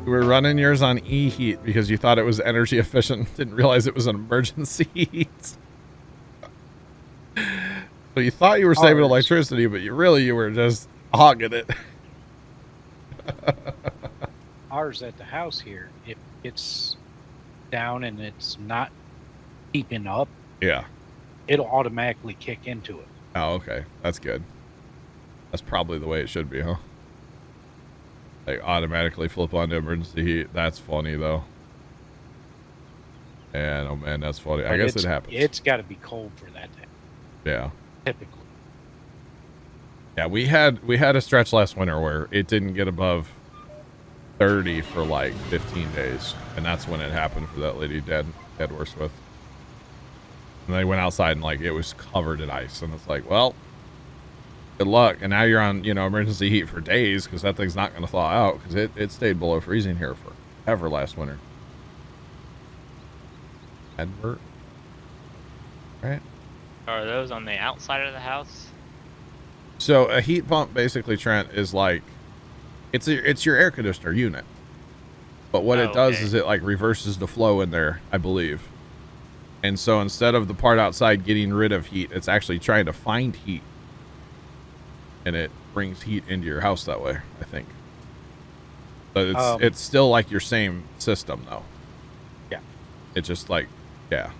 You were running yours on e-heat because you thought it was energy efficient. Didn't realize it was an emergency heat. So you thought you were saving electricity, but you were just hogging it. Ours at the house here, if it's down and it's not keeping up, yeah, it'll automatically kick into it. Oh, okay. That's good. That's probably the way it should be, huh? Like automatically flip on to emergency heat. That's funny though. And oh man, that's funny. But I guess it happens. It's got to be cold for that to happen. Yeah. Typically. Yeah, we had a stretch last winter where it didn't get above 30 for like 15 days, and that's when it happened for that lady Dad works with. And they went outside and like it was covered in ice, and it's like, well, good luck. And now you're on, emergency heat for days because that thing's not going to thaw out because it stayed below freezing here forever last winter. Edward, right? Are those on the outside of the house? So a heat pump basically, Trent, is like it's your air conditioner unit. But what it does is it like reverses the flow in there, I believe. And so instead of the part outside getting rid of heat, it's actually trying to find heat. And it brings heat into your house that way, I think. But it's still like your same system though. Yeah. It's just like, yeah.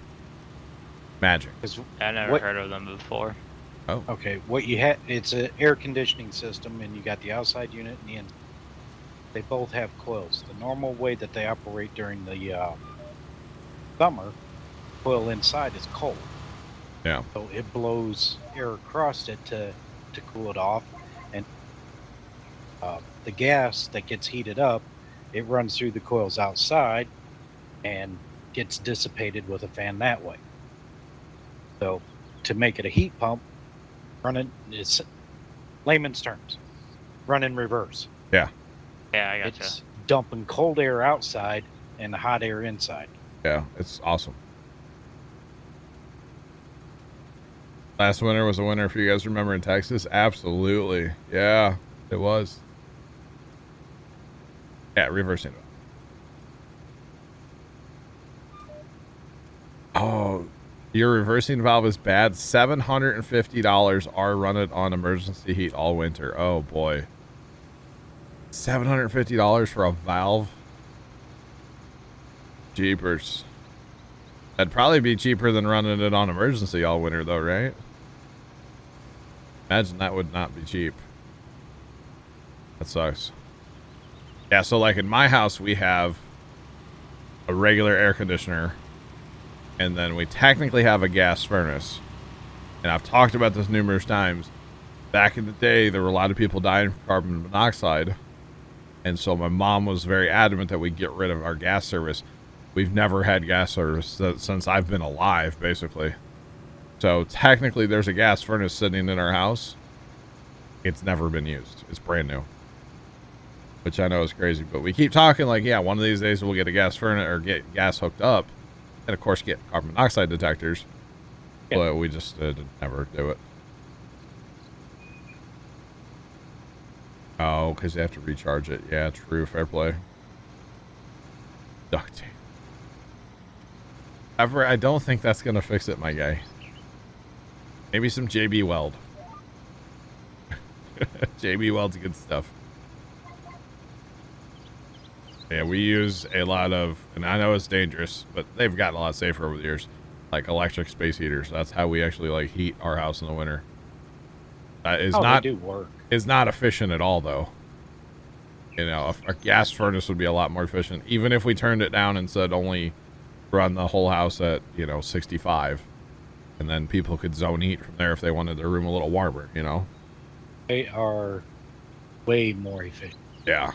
Magic. I never heard of them before. Oh. Okay, what you had, it's an air conditioning system, and you got the outside unit and the inside. They both have coils. The normal way that they operate during the summer, coil inside is cold. Yeah. So it blows air across it to cool it off, and the gas that gets heated up, it runs through the coils outside and gets dissipated with a fan that way. So to make it a heat pump, run it, it's layman's terms, run in reverse. Yeah. Yeah, I gotcha. It's dumping cold air outside and hot air inside. Yeah, it's awesome. Last winter was a winter, if you guys remember, in Texas. Absolutely. Yeah, it was. Yeah, reversing it. Oh, your reversing valve is bad. $750 are run it on emergency heat all winter. Oh boy. $750 for a valve? Jeepers. That'd probably be cheaper than running it on emergency all winter though, right? Imagine that would not be cheap. That sucks. Yeah, so like in my house, we have a regular air conditioner, and then we technically have a gas furnace. And I've talked about this numerous times. Back in the day, there were a lot of people dying from carbon monoxide. And so my mom was very adamant that we get rid of our gas service. We've never had gas service since I've been alive, basically. So technically there's a gas furnace sitting in our house. It's never been used. It's brand new. Which I know is crazy, but we keep talking like, yeah, one of these days we'll get a gas furnace or get gas hooked up. And of course get carbon monoxide detectors. Yeah. But we just never do it. Oh, because you have to recharge it. Yeah, true. Fair play. Duct tape. However, I don't think that's going to fix it, my guy. Maybe some JB Weld. JB Weld's good stuff. Yeah, we use a lot of, and I know it's dangerous, but they've gotten a lot safer over the years, like electric space heaters. That's how we actually like heat our house in the winter. They do work. Is not efficient at all, though. You know, a gas furnace would be a lot more efficient, even if we turned it down and said only run the whole house at 65, and then people could zone heat from there if they wanted their room a little warmer. They are way more efficient. Yeah.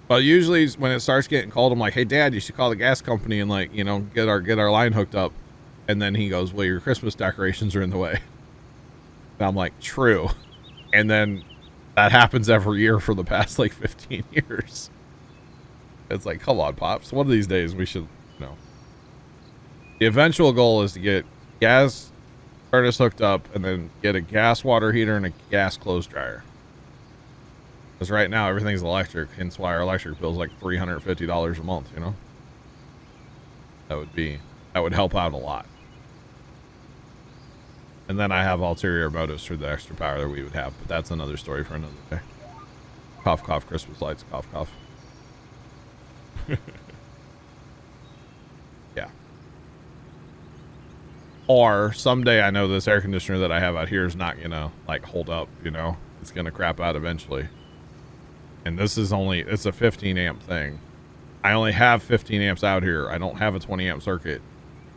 Well, usually when it starts getting cold, I'm like, "Hey, Dad, you should call the gas company and get our line hooked up." And then he goes, "Well, your Christmas decorations are in the way." And I'm like, "True." And then that happens every year for the past 15 years. It's like, come on, Pops. One of these days we should, The eventual goal is to get gas furnace hooked up and then get a gas water heater and a gas clothes dryer. Because right now everything's electric, hence why our electric bill is like $350 a month. You know, that would help out a lot. And then I have ulterior motives for the extra power that we would have, but that's another story for another day. Cough, cough, Christmas lights, cough, cough. Yeah. Or someday I know this air conditioner that I have out here is not gonna like hold up, you know, it's gonna crap out eventually. And this is it's a 15 amp thing. I only have 15 amps out here. I don't have a 20 amp circuit.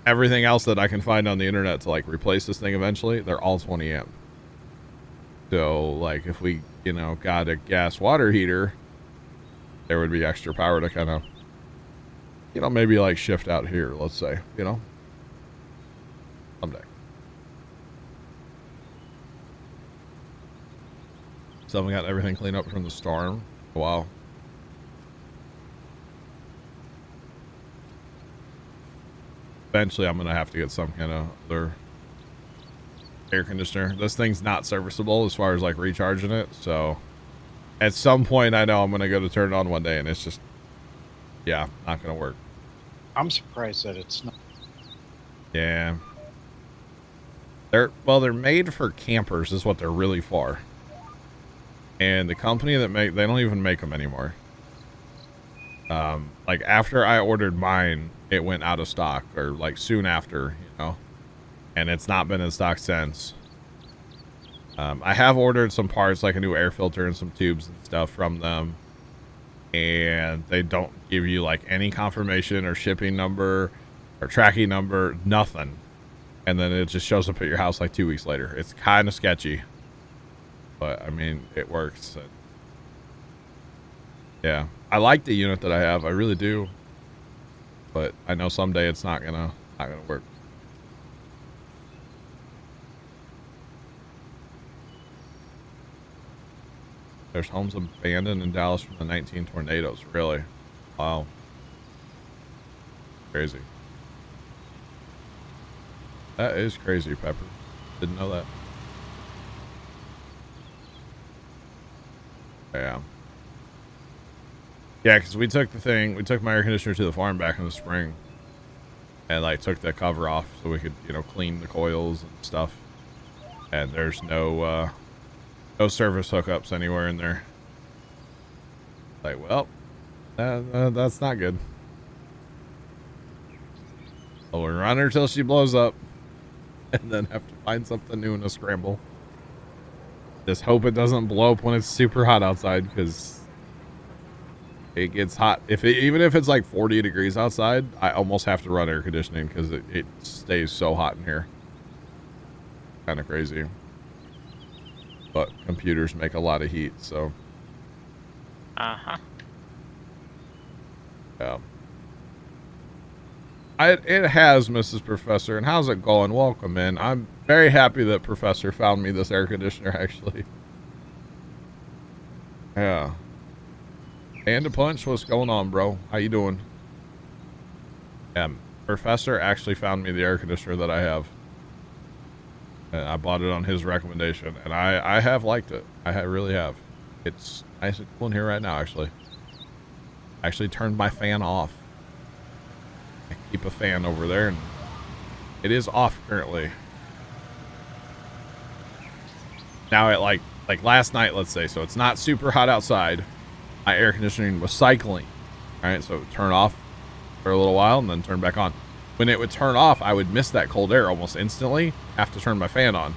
Everything else that I can find on the internet to like replace this thing eventually, they're all 20 amp. So like if we, you know, got a gas water heater, there would be extra power to kind of, you know, maybe like shift out here, let's say, you know, someday. So we got everything cleaned up from the storm. Wow. Eventually I'm gonna have to get some kind of other air conditioner. This thing's not serviceable as far as like recharging it, so at some point I know I'm gonna go to turn it on one day and it's just, yeah, not gonna work. I'm surprised that it's not. Yeah, they're made for campers is what they're really for, and the company that they don't even make them anymore. Like after I ordered mine, it went out of stock, or like soon after, you know, and it's not been in stock since. I have ordered some parts like a new air filter and some tubes and stuff from them, and they don't give you like any confirmation or shipping number or tracking number, nothing. And then it just shows up at your house like 2 weeks later. It's kind of sketchy, but I mean, it works. Yeah, I like the unit that I have. I really do. But I know someday it's not gonna work. There's homes abandoned in Dallas from the 19 tornadoes. Really? Wow. Crazy. That is crazy, Pepper. Didn't know that. Yeah. Yeah, because we took my air conditioner to the farm back in the spring. And like took the cover off so we could, you know, clean the coils and stuff. And there's no service hookups anywhere in there. Like, well, that's not good. So we run her till she blows up, and then have to find something new in a scramble. Just hope it doesn't blow up when it's super hot outside, because it gets hot. Even if it's like 40 degrees outside, I almost have to run air conditioning because it stays so hot in here. Kind of crazy. But computers make a lot of heat, so. Uh-huh. Yeah. It has, Mrs. Professor. And how's it going? Welcome in. I'm very happy that Professor found me this air conditioner, actually. Yeah. And a punch, what's going on, bro? How you doing? Professor actually found me the air conditioner that I have. And I bought it on his recommendation, and I have liked it. I really have. It's nice and cool in here right now, actually. I actually turned my fan off. I keep a fan over there, and it is off currently. Now at like last night, let's say, so it's not super hot outside. My air conditioning was cycling. All right, so it would turn off for a little while and then turn back on. When it would turn off, I would miss that cold air almost instantly, have to turn my fan on.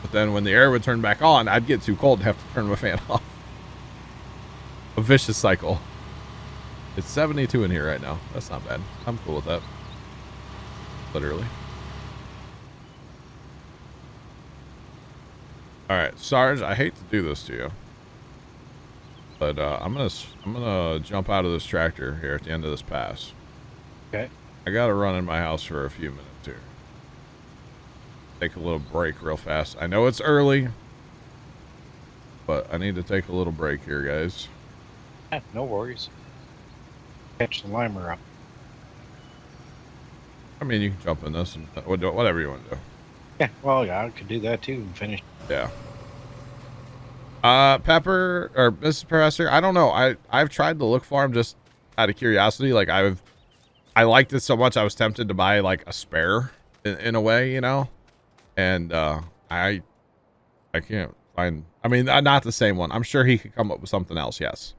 But then when the air would turn back on, I'd get too cold to have to turn my fan off. A vicious cycle. It's 72 in here right now. That's not bad. I'm cool with that. Literally. All right, Sarge, I hate to do this to you, but I'm gonna jump out of this tractor here at the end of this pass. Okay. I gotta run in my house for a few minutes here. Take a little break real fast. I know it's early, but I need to take a little break here, guys. Yeah, no worries. Catch the limer up. I mean, you can jump in this and whatever you want to do. Yeah, well, yeah, I could do that too and finish. Yeah. Pepper or Mrs. Professor, I don't know. I've tried to look for them just out of curiosity. Like I liked it so much I was tempted to buy like a spare in a way, you know. And I can't find. I mean, not the same one. I'm sure he could come up with something else. Yes.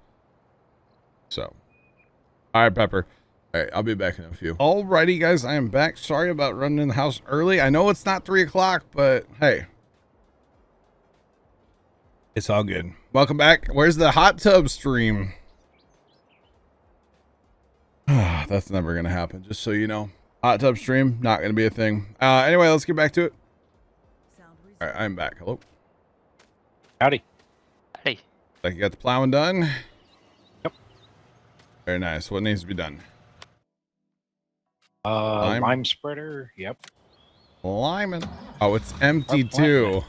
So, all right, Pepper. All right, I'll be back in a few. Alrighty, guys, I am back. Sorry about running in the house early. I know it's not 3 o'clock, but hey, it's all good. Welcome back. Where's the hot tub stream? That's never gonna happen. Just so you know, hot tub stream not gonna be a thing. Anyway, let's get back to it. All right, I'm back. Hello. Howdy. Hey. Like you got the plowing done. Yep. Very nice. What needs to be done? Lime spreader. Yep. Liming. Oh, it's empty Our plant too.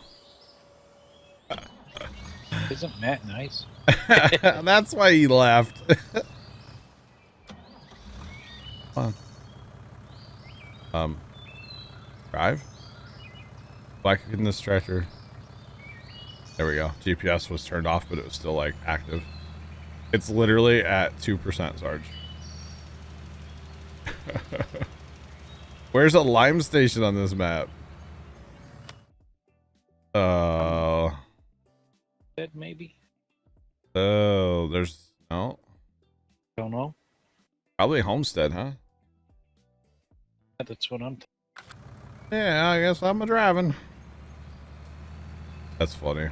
Isn't Matt nice? That's why he laughed. Come on. Drive. Black in this tractor. There we go. GPS was turned off, but it was still like active. It's literally at 2%, Sarge. Where's a lime station on this map? Dead maybe. Oh, there's no. Don't know. Probably Homestead, huh? That's what I'm. Yeah, I guess I'm a driving. That's funny.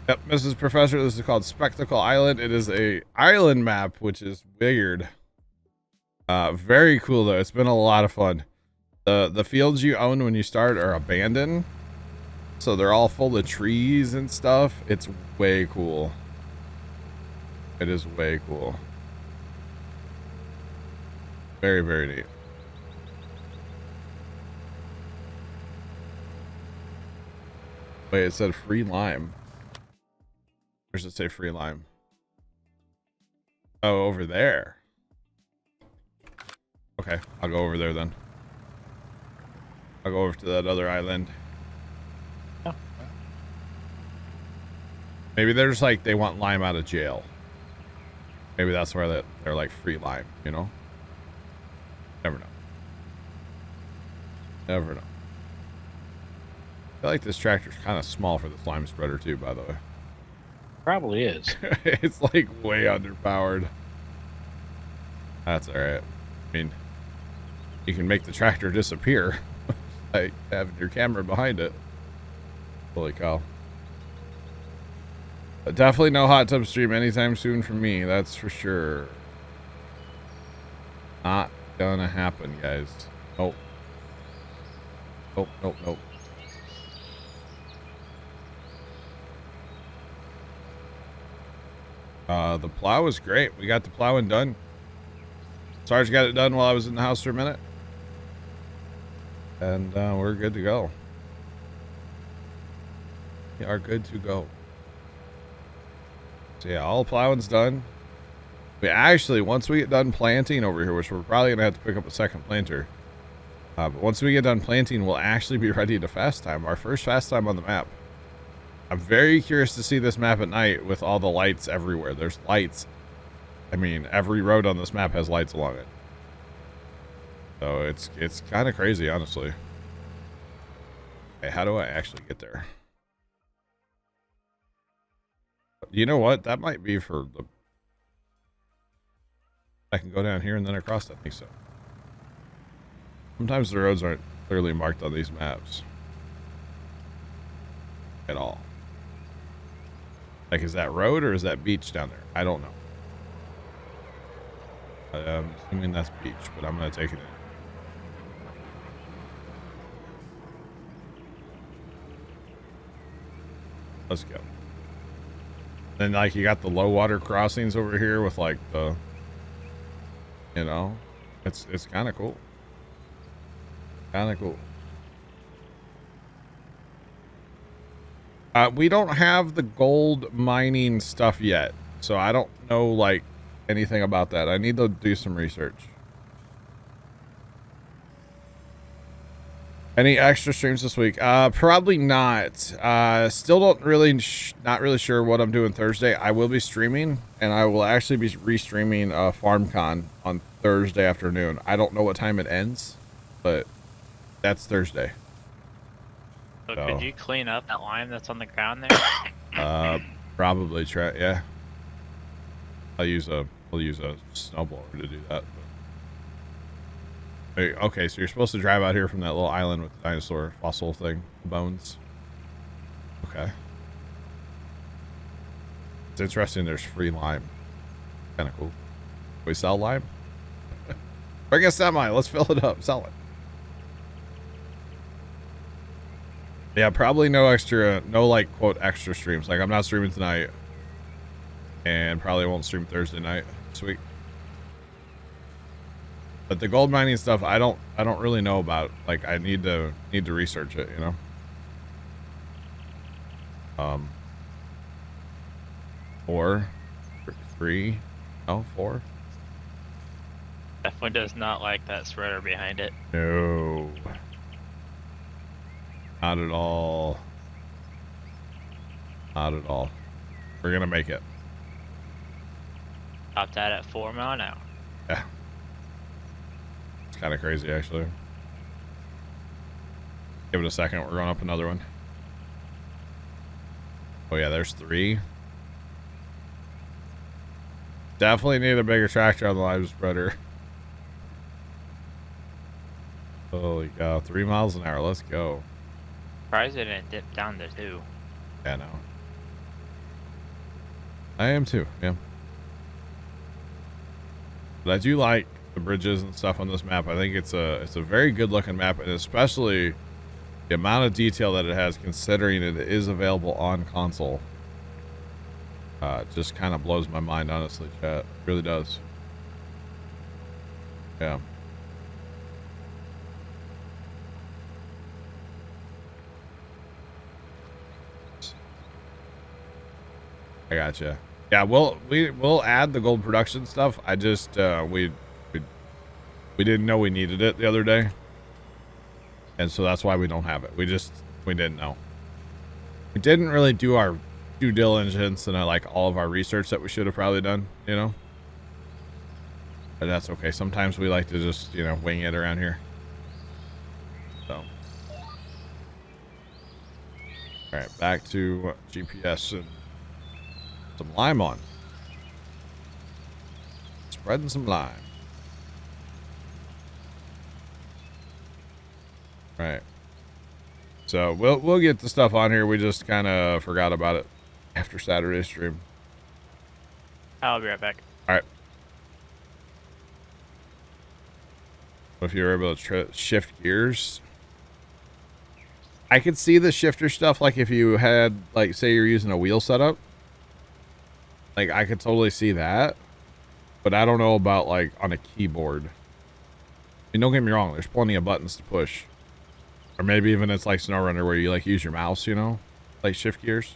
Yep, Mrs. Professor, this is called Spectacle Island. It is a island map, which is weird. Very cool though. It's been a lot of fun. The fields you own when you start are abandoned, so they're all full of trees and stuff. It's way cool. It is way cool. Very, very neat. Wait, it said free lime. Where does it say free lime? Oh, over there. Okay, I'll go over there then. I'll go over to that other island. Maybe they're just like, they want lime out of jail. Maybe that's where they're like free lime, you know? Never know. Never know. I feel like this tractor's kind of small for this lime spreader too, by the way. Probably is. It's like way underpowered. That's alright. I mean, you can make the tractor disappear. Like having your camera behind it. Holy cow. But definitely no hot tub stream anytime soon for me, that's for sure. Not gonna happen, guys. Nope. Nope, nope, nope. The plow was great. We got the plowing done. Sarge got it done while I was in the house for a minute. And we're good to go. We are good to go. So yeah, all plowing's done. We actually, once we get done planting over here, which we're probably going to have to pick up a second planter. But once we get done planting, we'll actually be ready to fast time. Our first fast time on the map. I'm very curious to see this map at night with all the lights everywhere. There's lights. I mean, every road on this map has lights along it. So it's kind of crazy, honestly. Okay, how do I actually get there? You know what? That might be for the... I can go down here and then across. I think so. Sometimes the roads aren't clearly marked on these maps. At all. Like, is that road or is that beach down there? I don't know. I'm assuming that's beach, but I'm going to take it in. Let's go. Then, like, you got the low water crossings over here with, like, the... You know? It's kind of cool. Kind of cool. We don't have the gold mining stuff yet, so I don't know, like, anything about that. I need to do some research. Any extra streams this week? Probably not. Still don't really, not really sure what I'm doing Thursday. I will be streaming, and I will actually be restreaming FarmCon on Thursday afternoon. I don't know what time it ends, but that's Thursday. So So, could you clean up that lime that's on the ground there? probably try. Yeah, I'll use a snowblower to do that. But, okay, so you're supposed to drive out here from that little island with the dinosaur fossil thing, bones. Okay. It's interesting. There's free lime. Kind of cool. We sell lime. Bring a semi. Let's fill it up. Sell it. Yeah, probably no extra, no like quote extra streams. Like I'm not streaming tonight, and probably won't stream Thursday night this week. But the gold mining stuff, I don't really know about. Like I need to research it, you know. 4, 3, no 4. Definitely does not like that spreader behind it. No. Not at all. Not at all. We're gonna make it. Top that at 4 mile an hour. Yeah. It's kind of crazy, actually. Give it a second. We're going up another one. Oh, yeah, there's 3. Definitely need a bigger tractor on the live spreader. Holy cow. 3 miles an hour. Let's go. Surprised it didn't dip down to 2. Yeah, no. I am too, yeah. But I do like the bridges and stuff on this map. I think it's a very good looking map, and especially the amount of detail that it has, considering it is available on console. Just kind of blows my mind, honestly, chat. It really does. Yeah. I gotcha. Yeah, we'll add the gold production stuff. I just we didn't know we needed it the other day, and so that's why we don't have it. We didn't know. We didn't really do our due diligence and like all of our research that we should have probably done, you know. But that's okay. Sometimes we like to just, you know, wing it around here. So, all right, back to GPS and some lime on. Spreading some lime. Right. So we'll get the stuff on here. We just kind of forgot about it after Saturday's stream. I'll be right back. All right. If you're able to shift gears, I could see the shifter stuff. Like if you had, like, say you're using a wheel setup, like I could totally see that. But I don't know about like on a keyboard. I mean, don't get me wrong. There's plenty of buttons to push. Or maybe even it's like SnowRunner where you like use your mouse, you know, like shift gears.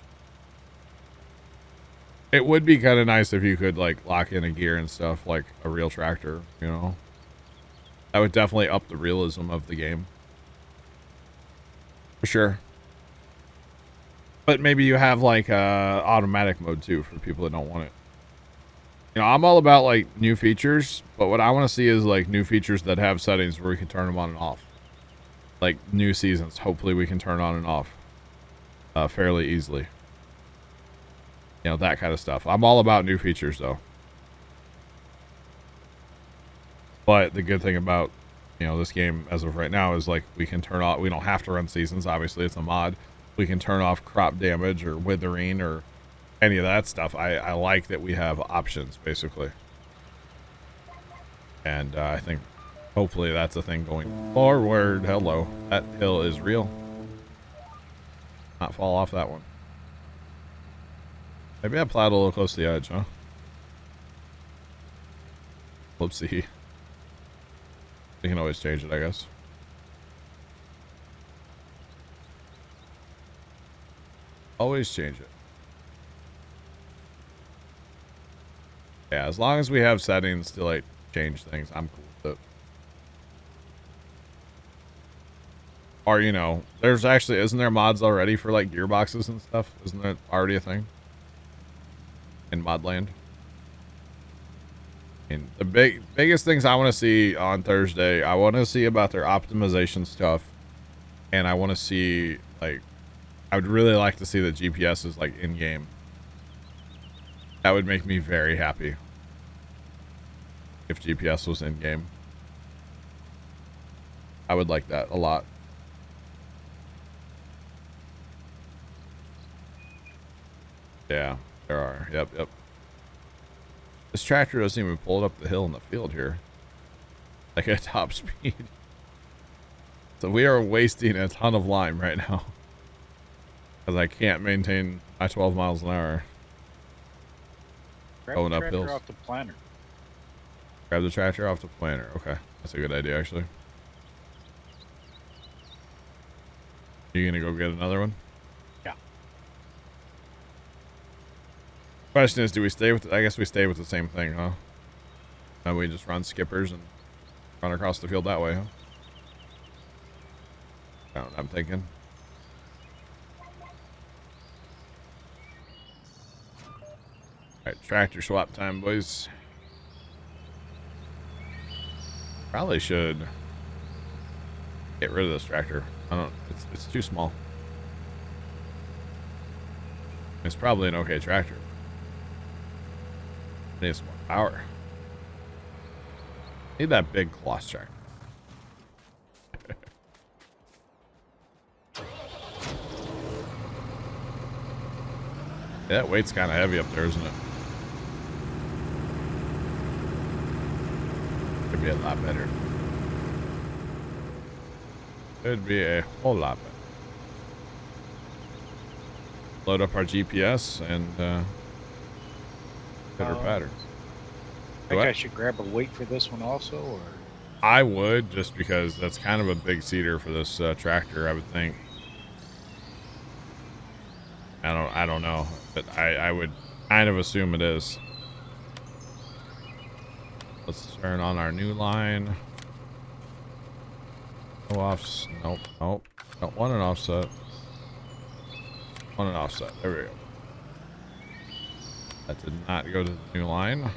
It would be kind of nice if you could like lock in a gear and stuff like a real tractor, you know. That would definitely up the realism of the game. For sure. But maybe you have like automatic mode too for people that don't want it. You know, I'm all about like new features, but what I want to see is like new features that have settings where we can turn them on and off. Like new seasons, hopefully we can turn on and off fairly easily. You know, that kind of stuff. I'm all about new features though. But the good thing about, you know, this game as of right now is like we can turn off, we don't have to run seasons, obviously it's a mod. We can turn off crop damage or withering or any of that stuff. I like that we have options basically. And I think hopefully that's a thing going forward. Hello. That hill is real. Not fall off that one. Maybe I plowed a little close to the edge, huh? Whoopsie. We can always change it, I guess. Always change it. Yeah, as long as we have settings to like change things, I'm cool with it. Or, you know, there's actually, isn't there mods already for like gearboxes and stuff? Isn't that already a thing in Modland? And the biggest things I want to see on Thursday, I want to see about their optimization stuff, and I want to see, like, I would really like to see the GPS is like in game. That would make me very happy if GPS was in game. I would like that a lot. Yeah, there are. Yep. This tractor doesn't even pull it up the hill in the field here. Like at top speed. So we are wasting a ton of lime right now. Because I can't maintain my 12 miles an hour. Grab Going the up tractor hills. off the planter. Grab the tractor off the planter. Okay. That's a good idea, actually. You gonna go get another one? Yeah. Question is, do we stay with, I guess we stay with the same thing, huh? And we just run skippers and run across the field that way, huh? That's what I'm thinking. Alright, tractor swap time, boys. Probably should get rid of this tractor. I don't, it's too small. It's probably an okay tractor. Needs some more power. Need that big cloth tractor. That weight's kind of heavy up there, isn't it? Could be a lot better. Could be a whole lot better. Load up our GPS and better pattern. I think I should grab a weight for this one also, or I would, just because that's kind of a big seeder for this tractor, I would think. I don't know, but I would kind of assume it is. Let's turn on our new line. No offs. Nope. Don't want an offset. Want an offset. There we go. That did not go to the new line.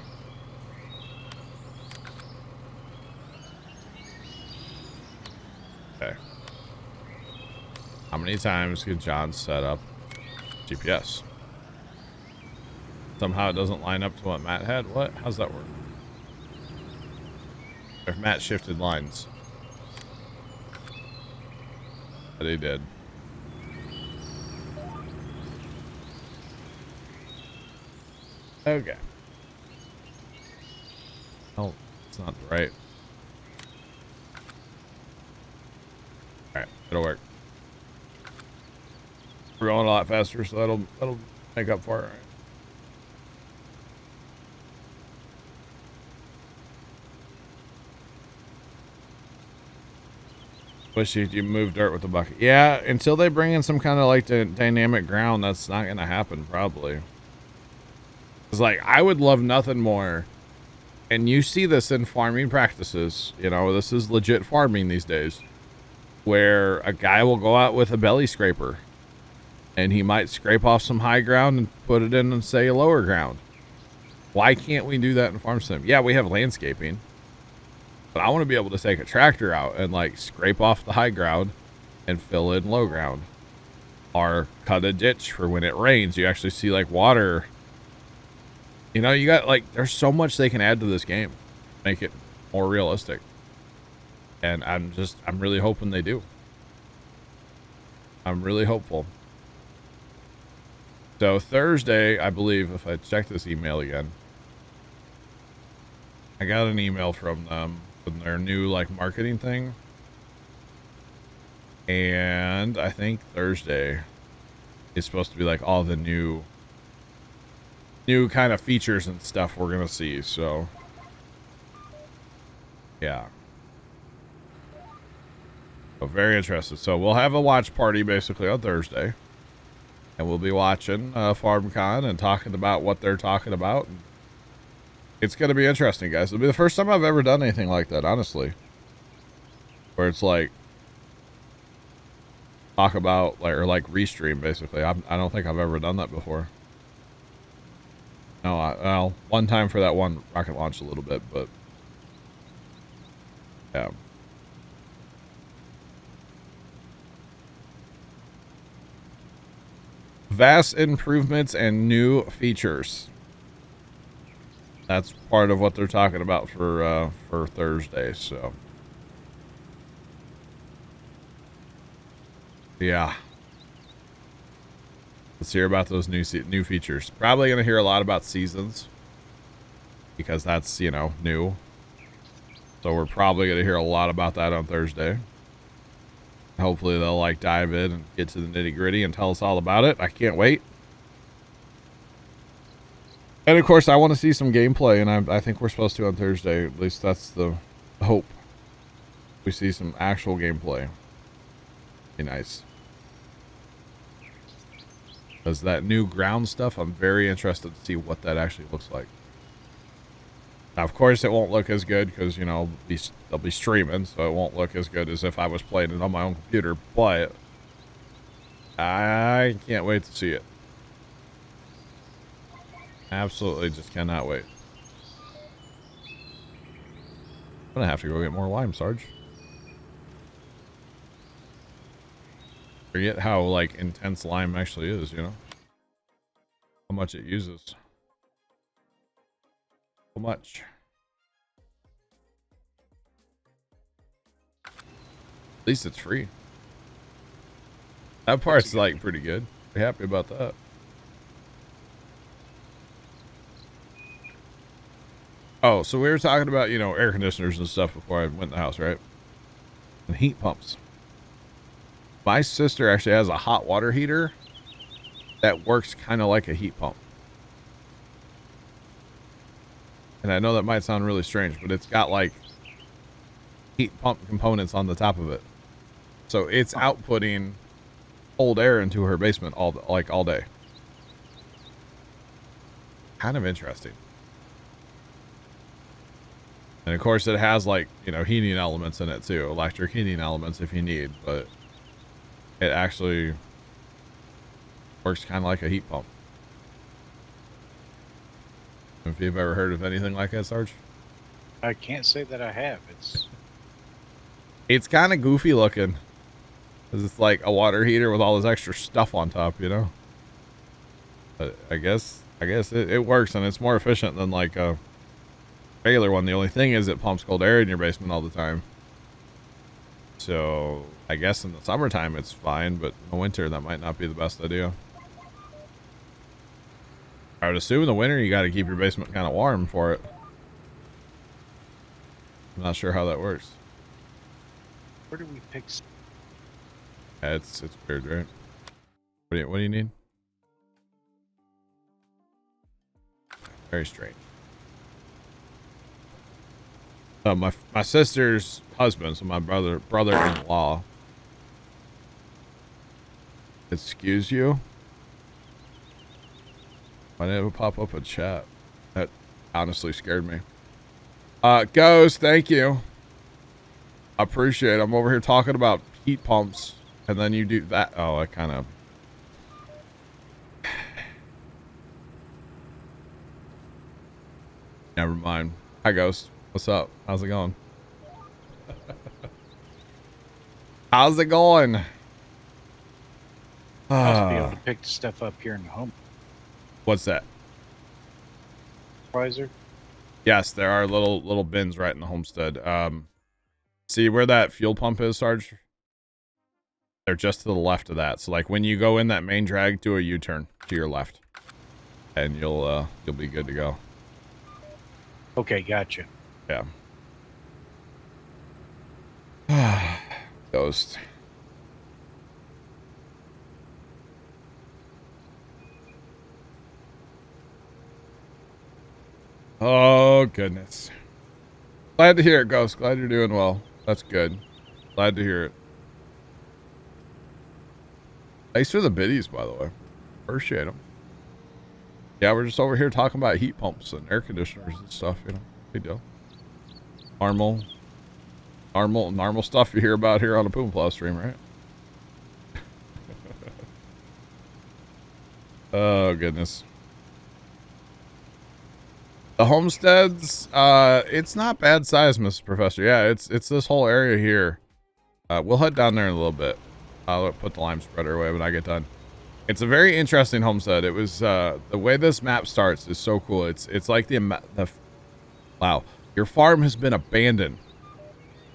Okay. How many times could John set up GPS? Somehow it doesn't line up to what Matt had? What? How's that work? If Matt shifted lines. But he did. Okay. Oh, it's not right. Alright, it'll work. We're going a lot faster, so that'll make up for it. Right? Wish you move dirt with the bucket. Yeah, until they bring in some kind of like the dynamic ground, that's not gonna happen probably. It's like, I would love nothing more, and you see this in farming practices, you know, this is legit farming these days, where a guy will go out with a belly scraper and he might scrape off some high ground and put it in, say, lower ground. Why can't we do that in farm sim? Yeah, we have landscaping, but I want to be able to take a tractor out and like scrape off the high ground and fill in low ground, or cut a ditch for when it rains. You actually see like water. You know, you got like, there's so much they can add to this game, make it more realistic. And I'm really hoping they do. I'm really hopeful. So Thursday, I believe, if I check this email again, I got an email from them with their new like marketing thing. And I think Thursday is supposed to be like all the new kind of features and stuff we're gonna see. So yeah, so very interested. So we'll have a watch party basically on Thursday, and we'll be watching FarmCon and talking about what they're talking about. It's gonna be interesting, guys. It'll be the first time I've ever done anything like that, honestly, where it's like talk about like restream basically. I don't think I've ever done that before. No, well, one time for that one rocket launch a little bit, but yeah. Vast improvements and new features. That's part of what they're talking about for Thursday. So, yeah. Let's hear about those new features. Probably going to hear a lot about seasons because that's, you know, new. So we're probably going to hear a lot about that on Thursday. Hopefully they'll like dive in and get to the nitty gritty and tell us all about it. I can't wait. And of course I want to see some gameplay, and I think we're supposed to on Thursday. At least that's the hope. We see some actual gameplay. Be nice. Because that new ground stuff, I'm very interested to see what that actually looks like. Now, of course, it won't look as good because, you know, they'll be streaming, so it won't look as good as if I was playing it on my own computer, but I can't wait to see it. Absolutely just cannot wait. I'm gonna have to go get more lime, Sarge. Forget how, like, intense lime actually is, you know? How much it uses. So much. At least it's free. That part's like pretty good. Be happy about that. Oh, so we were talking about, you know, air conditioners and stuff before I went in the house, right? And heat pumps. My sister actually has a hot water heater that works kind of like a heat pump. And I know that might sound really strange, but it's got like heat pump components on the top of it. So it's outputting cold air into her basement all day. Kind of interesting. And of course it has, like, you know, heating elements in it too, electric heating elements if you need, but it actually works kind of like a heat pump. If you've ever heard of anything like that, Sarge? I can't say that I have. It's kind of goofy looking. Because it's like a water heater with all this extra stuff on top, you know? But I guess it works, and it's more efficient than like a regular one. The only thing is it pumps cold air in your basement all the time. So I guess in the summertime it's fine, but in the winter that might not be the best idea. I would assume in the winter you got to keep your basement kind of warm for it. I'm not sure how that works. Where do we pick? Yeah, it's weird, right? What do you need? Very strange. My sister's husband, so my brother-in-law. Excuse you? Why didn't it pop up in chat? That honestly scared me. Ghost, thank you. I appreciate it. I'm over here talking about heat pumps, and then you do that. Oh, I kind of... Never mind. Hi, Ghost. What's up? How's it going? How's it going? I'll be able to pick the stuff up here in the home. What's that? Riser. Yes, there are little bins right in the homestead. See where that fuel pump is, Sarge? They're just to the left of that. So like when you go in that main drag, do a U-turn to your left, and you'll be good to go. Okay, gotcha. Yeah. Ghost. Oh, goodness. Glad to hear it, Ghost. Glad you're doing well. That's good. Glad to hear it. Thanks for the biddies, by the way. Appreciate them. Yeah, we're just over here talking about heat pumps and air conditioners and stuff, you know. Big deal. Normal stuff you hear about here on a Puma Plow stream, right? Oh, goodness. The homesteads, it's not bad size, Mr. Professor. Yeah, it's this whole area here. We'll head down there in a little bit. I'll put the lime spreader away when I get done. It's a very interesting homestead. It was, the way this map starts is so cool. It's like wow. Your farm has been abandoned.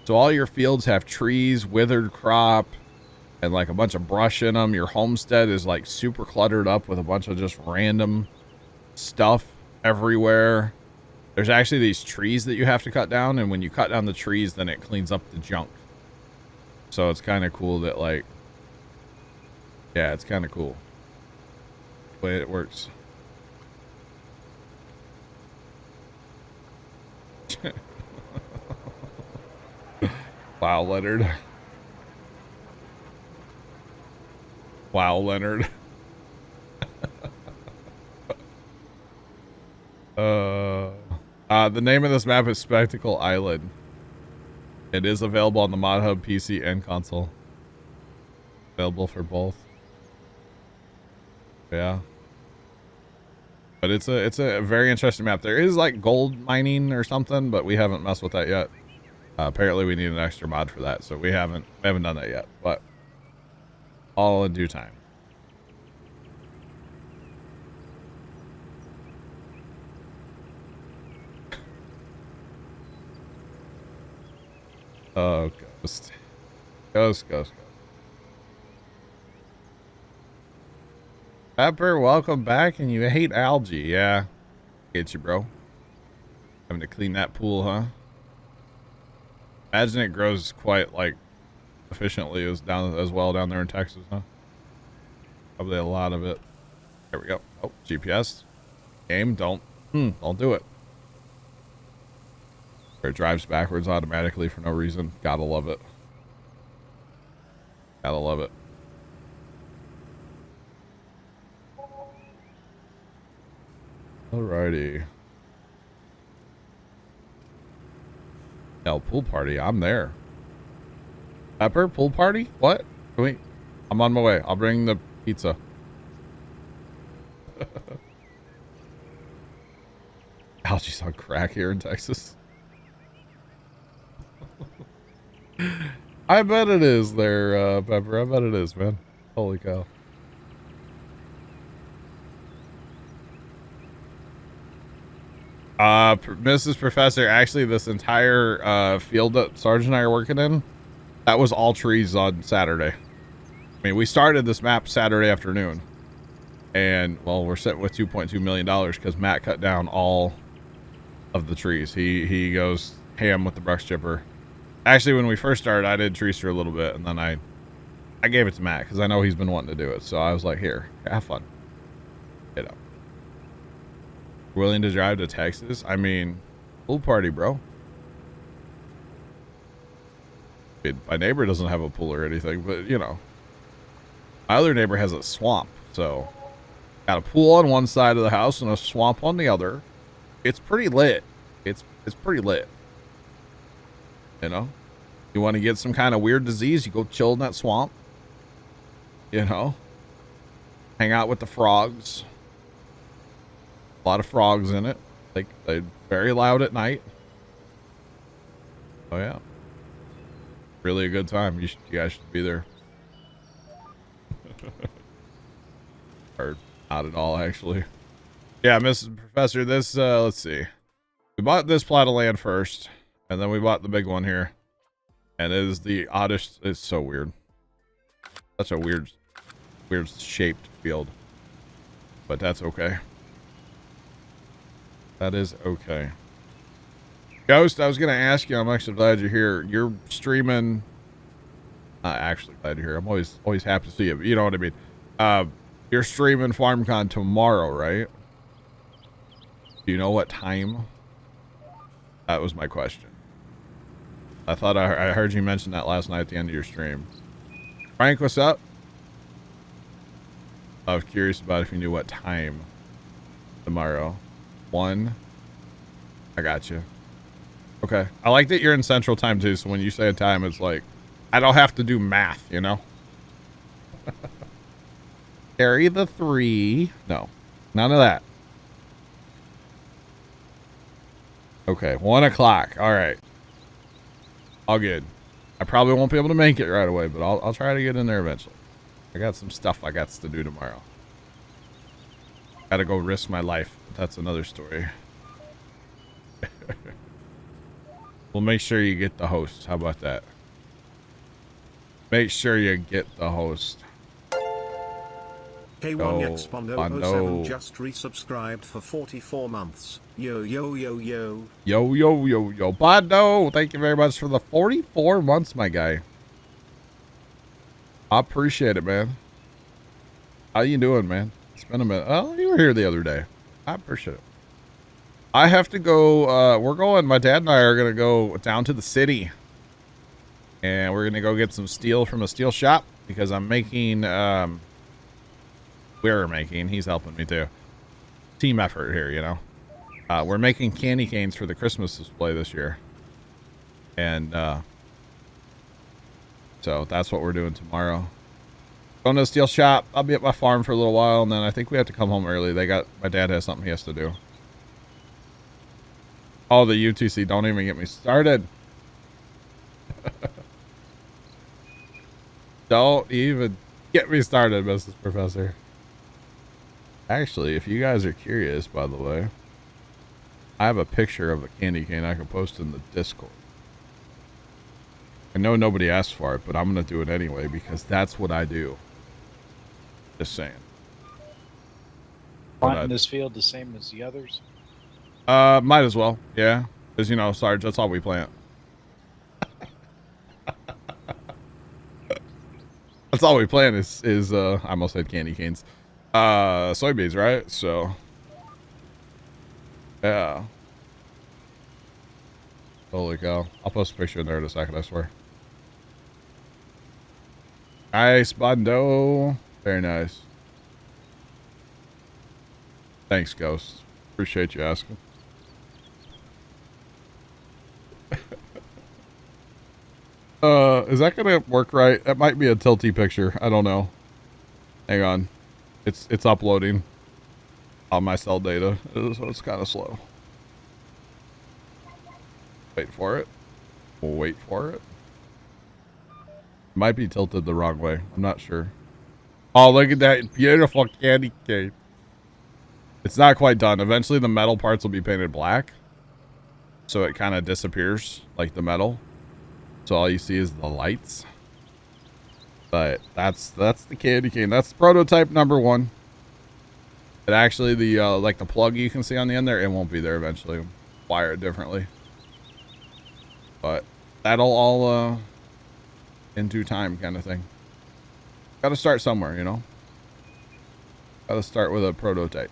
So all your fields have trees, withered crop, and like a bunch of brush in them. Your homestead is like super cluttered up with a bunch of just random stuff everywhere. There's actually these trees that you have to cut down, and when you cut down the trees, then it cleans up the junk. So it's kind of cool that, like, yeah, it's kind of cool the way it works. Wow, Leonard. Wow, Leonard. The name of this map is Spectacle Island. It is available on the Mod Hub PC and console. Available for both. Yeah. But it's a very interesting map. There is like gold mining or something, but we haven't messed with that yet. Apparently we need an extra mod for that, so we haven't done that yet, but all in due time. Oh, Ghost. Pepper, welcome back, and you hate algae. Yeah. Get you, bro. Having to clean that pool, huh? Imagine it grows quite, like, efficiently as well down there in Texas, huh? Probably a lot of it. There we go. Oh, GPS. Game, don't do it. Or it drives backwards automatically for no reason. Gotta love it. Gotta love it. Alrighty. No, pool party. I'm there. Pepper, pool party? What? Wait. I'm on my way. I'll bring the pizza. Algae's on crack here in Texas. I bet it is there, Pepper. I bet it is, man. Holy cow. Mrs. Professor, actually this entire field that Sarge and I are working in, that was all trees on Saturday. I mean, we started this map Saturday afternoon, and well, we're sitting with $2.2 million because Matt cut down all of the trees. He goes ham with the brush chipper. Actually, when we first started, I did trees for a little bit, and then I gave it to Matt because I know he's been wanting to do it. So I was like, here, have fun. You know. Willing to drive to Texas? I mean, pool party, bro. I mean, my neighbor doesn't have a pool or anything, but you know, my other neighbor has a swamp, so got a pool on one side of the house and a swamp on the other. It's pretty lit. It's pretty lit. You know, you want to get some kind of weird disease, you go chill in that swamp. You know, hang out with the frogs. A lot of frogs in it. They're very loud at night. Oh yeah, really a good time. You guys should be there. Or not at all, actually. Yeah, Mrs. Professor, this let's see. We bought this plot of land first, and then we bought the big one here. And it is the oddest. It's so weird. Such a weird shaped field. But that's okay. That is okay. Ghost, I was going to ask you, I'm actually glad you're here. You're streaming. Actually glad you're here. I'm always happy to see you. You know what I mean? You're streaming FarmCon tomorrow, right? Do you know what time? That was my question. I thought I heard you mention that last night at the end of your stream. Frank, what's up? I was curious about if you knew what time tomorrow. 1. I got you. Okay. I like that you're in Central Time too, so when you say a time, it's like I don't have to do math, you know? Carry the 3. No, none of that. Okay, 1 o'clock. All right. All good. I probably won't be able to make it right away, but I'll try to get in there eventually. I got some stuff I got to do tomorrow. Gotta go risk my life, but that's another story. We'll make sure you get the host. How about that? Make sure you get the host. K1Xpondo07 just resubscribed for 44 months. Yo, yo, yo, yo. Yo, yo, yo, yo. Bondo, thank you very much for the 44 months, my guy. I appreciate it, man. How you doing, man? It's been a minute. Oh, you were here the other day. I appreciate it. I have to go. We're going. My dad and I are going to go down to the city. And we're going to go get some steel from a steel shop because I'm making, we're making, he's helping me too. Team effort here, you know. We're making candy canes for the Christmas display this year. And, so that's what we're doing tomorrow. Going to the steel shop. I'll be at my farm for a little while, and then I think we have to come home early. My dad has something he has to do. Oh, the UTC. Don't even get me started. Don't even get me started, Mrs. Professor. Actually, if you guys are curious, by the way, I have a picture of a candy cane I can post in the Discord. I know nobody asked for it, but I'm going to do it anyway because that's what I do. Just saying. Planting this field the same as the others? Might as well. Yeah. Because, you know, Sarge, that's all we plant. That's all we plant is I almost said candy canes. Soybeans, right? So, yeah. Holy cow. I'll post a picture in there in a second, I swear. Nice, Bondo. Very nice. Thanks, Ghost. Appreciate you asking. Is that gonna work right? That might be a tilty picture. I don't know. Hang on. It's uploading on my cell data, so it's kind of slow. Wait for it. We'll wait for it. Might be tilted the wrong way. I'm not sure. Oh, look at that beautiful candy cane. It's not quite done. Eventually the metal parts will be painted black. So it kind of disappears like the metal. So all you see is the lights. But that's the candy cane. That's prototype number 1. But actually the like the plug you can see on the end there, it won't be there eventually. We'll wire it differently. But that'll all in due time kind of thing. Got to start somewhere, you know. Got to start with a prototype.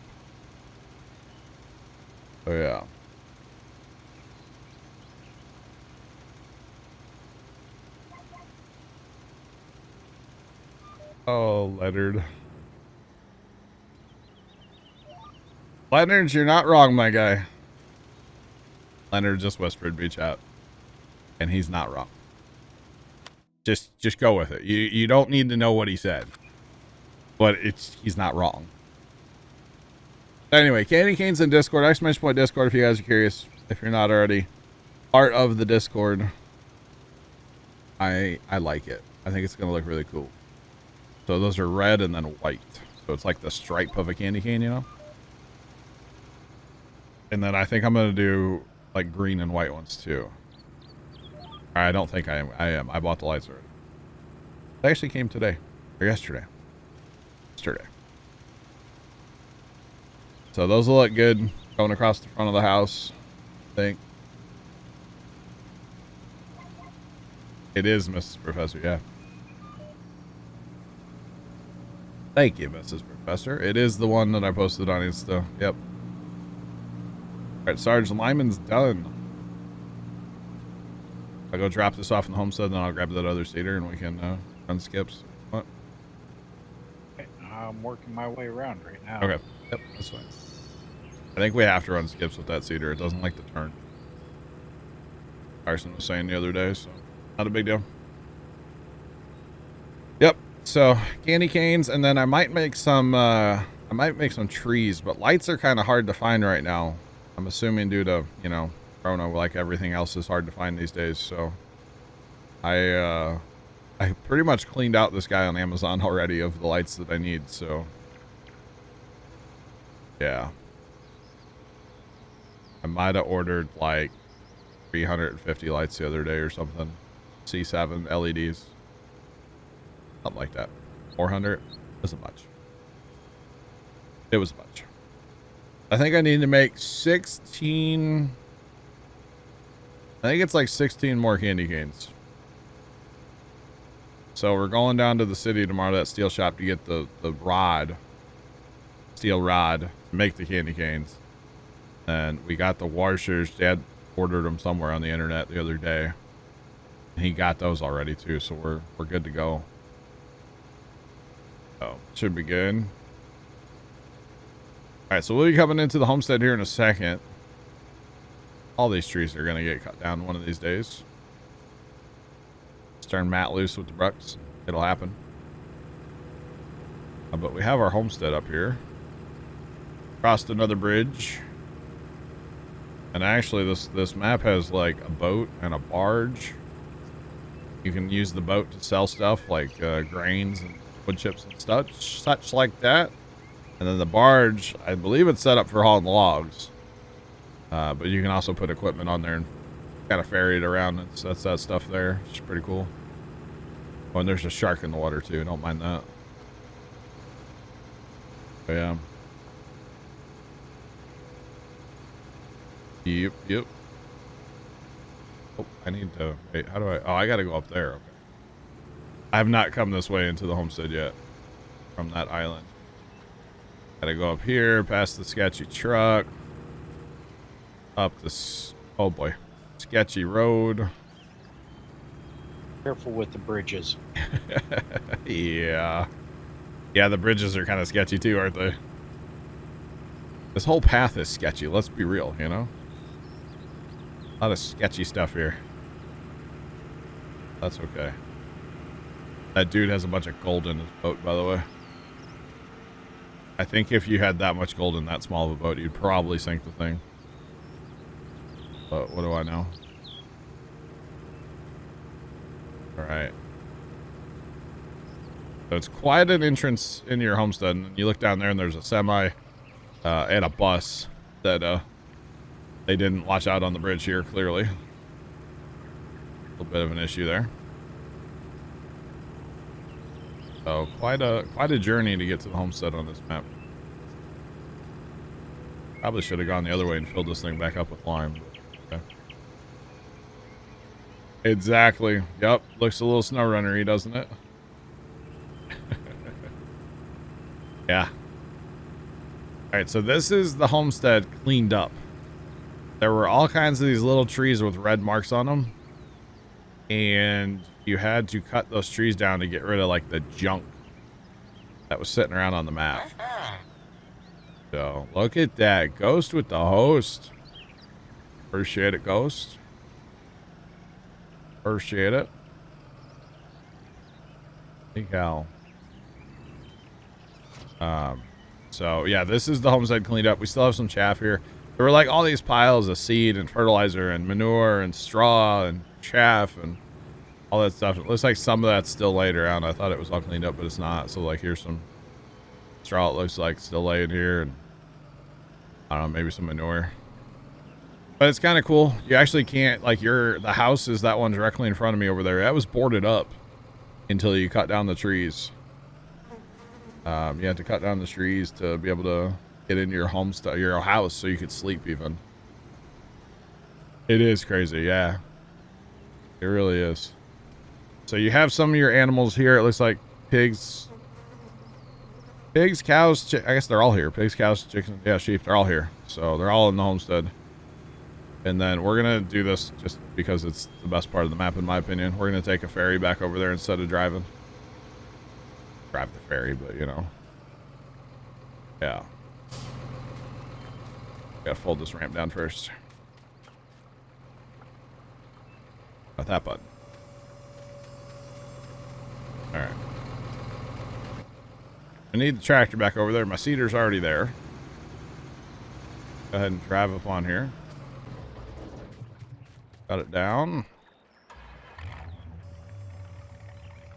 So yeah. Oh, Leonard. Leonard, you're not wrong, my guy. Leonard just whispered me chat. And he's not wrong. Just go with it. You don't need to know what he said. But he's not wrong. Anyway, candy canes in Discord. Exclamation point Discord if you guys are curious. If you're not already part of the Discord. I like it. I think it's gonna look really cool. So those are red and then white. So it's like the stripe of a candy cane, you know? And then I think I'm going to do like green and white ones too. I don't think I am. I bought the lights already. They actually came today. Or yesterday. Yesterday. So those will look good going across the front of the house, I think. It is, Mrs. Professor, yeah. Thank you, Mrs. Professor. It is the one that I posted on Insta. Yep. All right, Sarge Lyman's done. I'll go drop this off in the homestead, then I'll grab that other cedar and we can run skips. What? I'm working my way around right now. Okay. Yep, that's fine. I think we have to run skips with that cedar. It doesn't like to turn. Carson was saying the other day, so not a big deal. Yep. So candy canes, and then I might make some trees, but lights are kind of hard to find right now. I'm assuming due to, you know, Corona, like everything else is hard to find these days. So I pretty much cleaned out this guy on Amazon already of the lights that I need. So yeah, I might have ordered like 350 lights the other day or something. C7 LEDs. Something like that. 400 wasn't much. It was much. I think I need to make 16. I think it's like 16 more candy canes. So we're going down to the city tomorrow to that steel shop to get the rod. Steel rod to make the candy canes. And we got the washers. Dad ordered them somewhere on the internet the other day. And he got those already too, so we're good to go. So should be good. Alright, so we'll be coming into the homestead here in a second. All these trees are going to get cut down one of these days. Let's turn Matt loose with the brucks. It'll happen. But we have our homestead up here. Crossed another bridge. And actually this map has like a boat and a barge. You can use the boat to sell stuff like grains and wood chips and such like that. And then the barge, I believe it's set up for hauling logs. But you can also put equipment on there and kind of ferry it around. That's that stuff there. It's pretty cool. Oh, and there's a shark in the water too. Don't mind that. But yeah. Yep. Oh, I need to wait. How do I? Oh, I got to go up there. Okay. I have not come this way into the homestead yet from that island. Got to go up here, past the sketchy truck, up this. Oh boy, sketchy road. Careful with the bridges. Yeah, the bridges are kind of sketchy too, aren't they? This whole path is sketchy. Let's be real, you know. A lot of sketchy stuff here. That's okay. That dude has a bunch of gold in his boat, by the way. I think if you had that much gold in that small of a boat, you'd probably sink the thing. But what do I know? Alright. So it's quite an entrance in your homestead. And you look down there and there's a semi and a bus that they didn't watch out on the bridge here, clearly. A little bit of an issue there. So quite a journey to get to the homestead on this map. Probably should have gone the other way and filled this thing back up with lime. Okay. Exactly. Yep. Looks a little snow runnery, doesn't it? Yeah. Alright, so this is the homestead cleaned up. There were all kinds of these little trees with red marks on them. And you had to cut those trees down to get rid of like the junk that was sitting around on the map. So look at that. Ghost with the host. Appreciate it, Ghost. Appreciate it. Hey, Cal. So yeah, this is the homestead cleaned up. We still have some chaff here. There were like all these piles of seed and fertilizer and manure and straw and chaff and all that stuff. It looks like some of that's still laid around. I thought it was all cleaned up, but it's not. So like here's some straw, it looks like, still laid here, and I don't know, maybe some manure. But it's kind of cool. You actually can't, like, the house is that one directly in front of me over there. That was boarded up until you cut down the trees. You had to cut down the trees to be able to get into your homestead, your house, so you could sleep even. It is crazy, yeah. It really is. So you have some of your animals here. It looks like pigs, cows, I guess they're all here. Pigs, cows, chickens, yeah, sheep, they're all here. So they're all in the homestead. And then we're going to do this just because it's the best part of the map, in my opinion. We're going to take a ferry back over there instead of driving. Drive the ferry, but you know. Yeah. Gotta fold this ramp down first. Not that button. Alright. I need the tractor back over there. My seeder's already there. Go ahead and drive up on here. Got it down.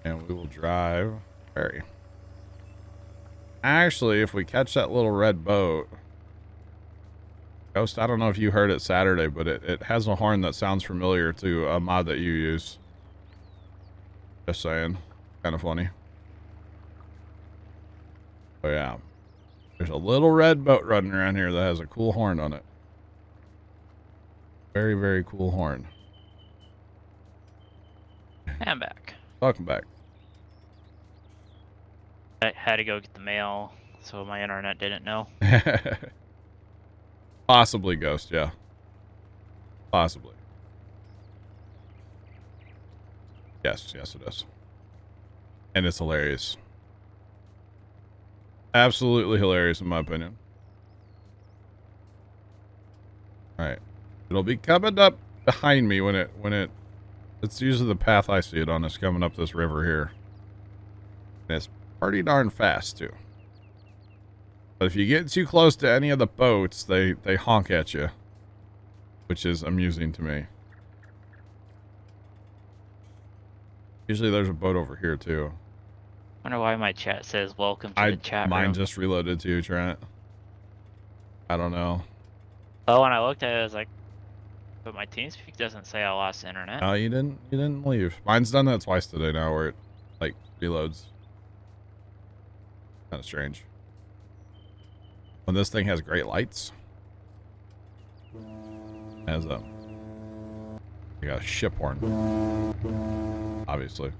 And we will drive. Very. Actually, if we catch that little red boat. Ghost, I don't know if you heard it Saturday, but it has a horn that sounds familiar to a mod that you use. Just saying. Kind of funny. Oh yeah. There's a little red boat running around here that has a cool horn on it. Very, very cool horn. I'm back. Welcome back. I had to go get the mail, so my internet didn't know. Possibly Ghost, yeah. Possibly. Yes, yes it is. And it's hilarious. Absolutely hilarious in my opinion. Alright. It'll be coming up behind me when it's usually the path I see it on. It's coming up this river here. And it's pretty darn fast too. But if you get too close to any of the boats, they honk at you. Which is amusing to me. Usually there's a boat over here too. I wonder why my chat says welcome to the chat mine room. just reloaded too, Trent. I don't know. Oh, when I looked at it, I was like, but my TeamSpeak doesn't say I lost internet. Oh, you didn't leave. Mine's done that twice today now where it like reloads. Kind of strange. When this thing has great lights. Has a ship horn. Obviously.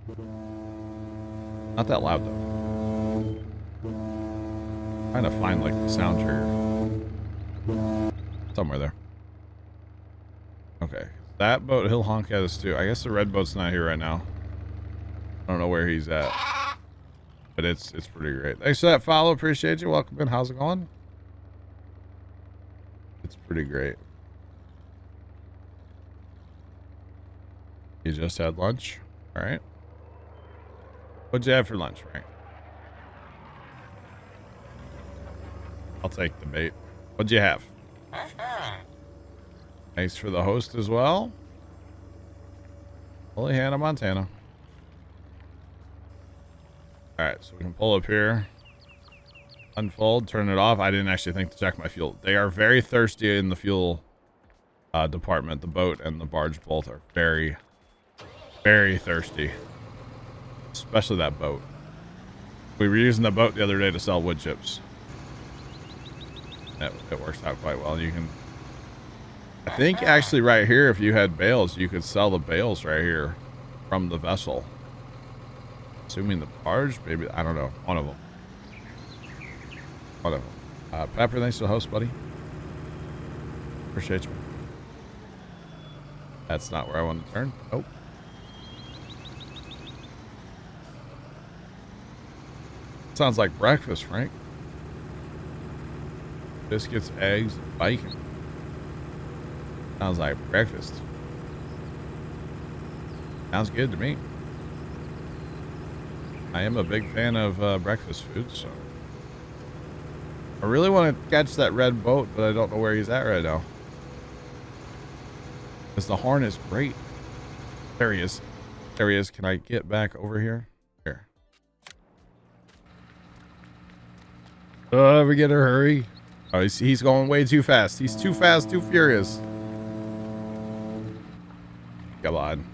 Not that loud though. Trying to find like the sound trigger. Somewhere there. Okay. That boat, he'll honk at us too. I guess the red boat's not here right now. I don't know where he's at. But it's pretty great. Thanks for that follow. Appreciate you. Welcome in. How's it going? It's pretty great. You just had lunch? Alright. What'd you have for lunch, Frank? I'll take the bait. What'd you have? Thanks for the host as well. Holy Hannah, Montana. Alright, so we can pull up here. Unfold, turn it off. I didn't actually think to check my fuel. They are very thirsty in the fuel department. The boat and the barge both are very, very thirsty. Especially that boat. We were using the boat the other day to sell wood chips. It works out quite well. You can... I think actually right here, if you had bales, you could sell the bales right here from the vessel. Assuming the barge, maybe, I don't know. One of them. One of them. Pepper, thanks for the host, buddy. Appreciate you. That's not where I want to turn. Nope. Sounds like breakfast, Frank. Biscuits, eggs, and bacon. Sounds like breakfast. Sounds good to me. I am a big fan of breakfast food, so. I really want to catch that red boat, but I don't know where he's at right now. Because the horn is great. There he is. There he is. Can I get back over here? Here. We get a hurry. Oh, he's going way too fast. He's too fast, too furious. Come on.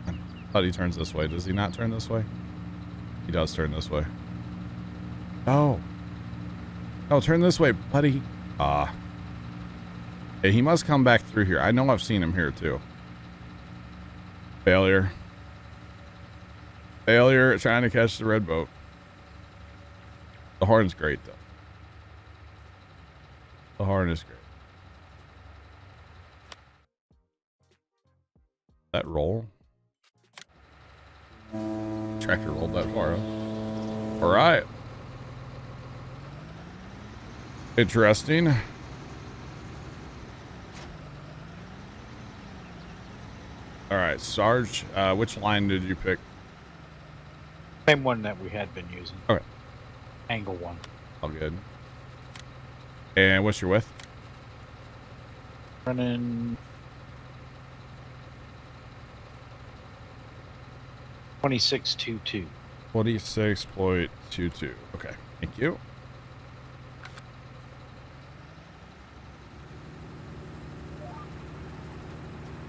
I thought he turns this way. Does he not turn this way? He does turn this way. Oh. Oh, turn this way, buddy. Hey, he must come back through here. I know I've seen him here, too. Failure. Failure at trying to catch the red boat. The horn's great, though. The horn is great. That roll. Tractor rolled that far up. All right. Interesting. All right, Sarge, which line did you pick? Same one that we had been using. Okay. Angle one. All good. And what's your width? Running 26.22. 26.22. Okay. Thank you.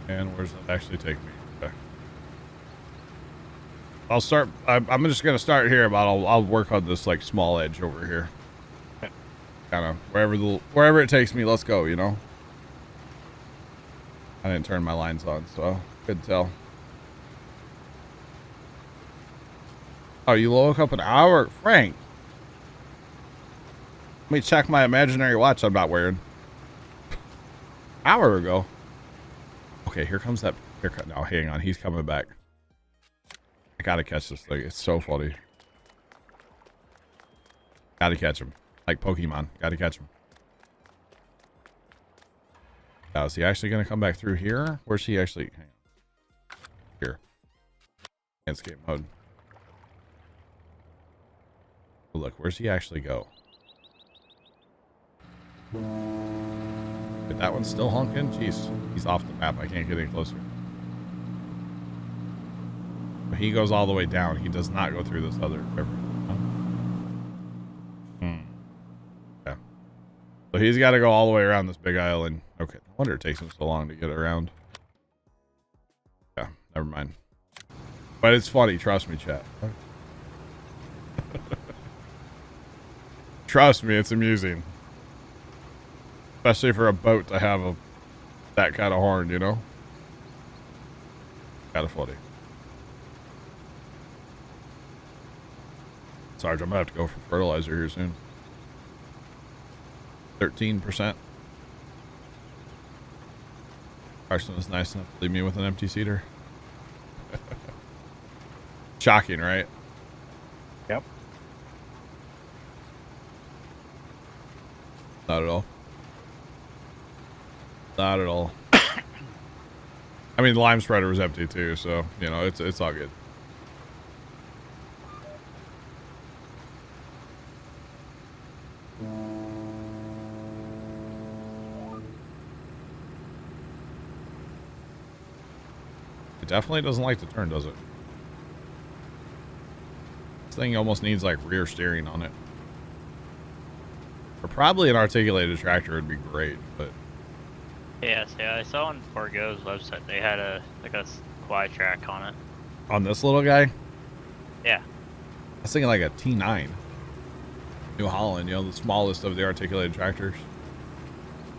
And where's that actually take me? Okay. I'll start. I'm just gonna start here, but I'll work on this like small edge over here. Okay. Kind of wherever it takes me. Let's go. You know. I didn't turn my lines on, so couldn't tell. Oh, you woke up an hour, Frank. Let me check my imaginary watch I'm not wearing. Hour ago. Okay, here comes that haircut. Now, hang on. He's coming back. I gotta catch this thing. It's so funny. Gotta catch him. Like Pokemon. Gotta catch him. Now, is he actually gonna come back through here? Where's he actually? Hang on. Here. Landscape mode. Oh, look, where's he actually go? Did that one still honking? Jeez, he's off the map. I can't get any closer. He goes all the way down. He does not go through this other river. Yeah. So he's got to go all the way around this big island. Okay. No wonder it takes him so long to get around. Yeah. Never mind. But it's funny. Trust me, chat. Trust me, it's amusing. Especially for a boat to have that kind of horn, you know? Kind of funny. Sarge, I'm gonna have to go for fertilizer here soon. 13%. Carson was nice enough to leave me with an empty seater. Shocking, right? Yep. Not at all. Not at all. I mean, the lime spreader was empty too, so you know it's all good. It definitely doesn't like to turn, does it? This thing almost needs like rear steering on it. Or probably an articulated tractor would be great, but. Yes, yeah, I saw on Forgo's website they had a quad track on it. On this little guy? Yeah. I was thinking like a T9. New Holland, you know, the smallest of the articulated tractors.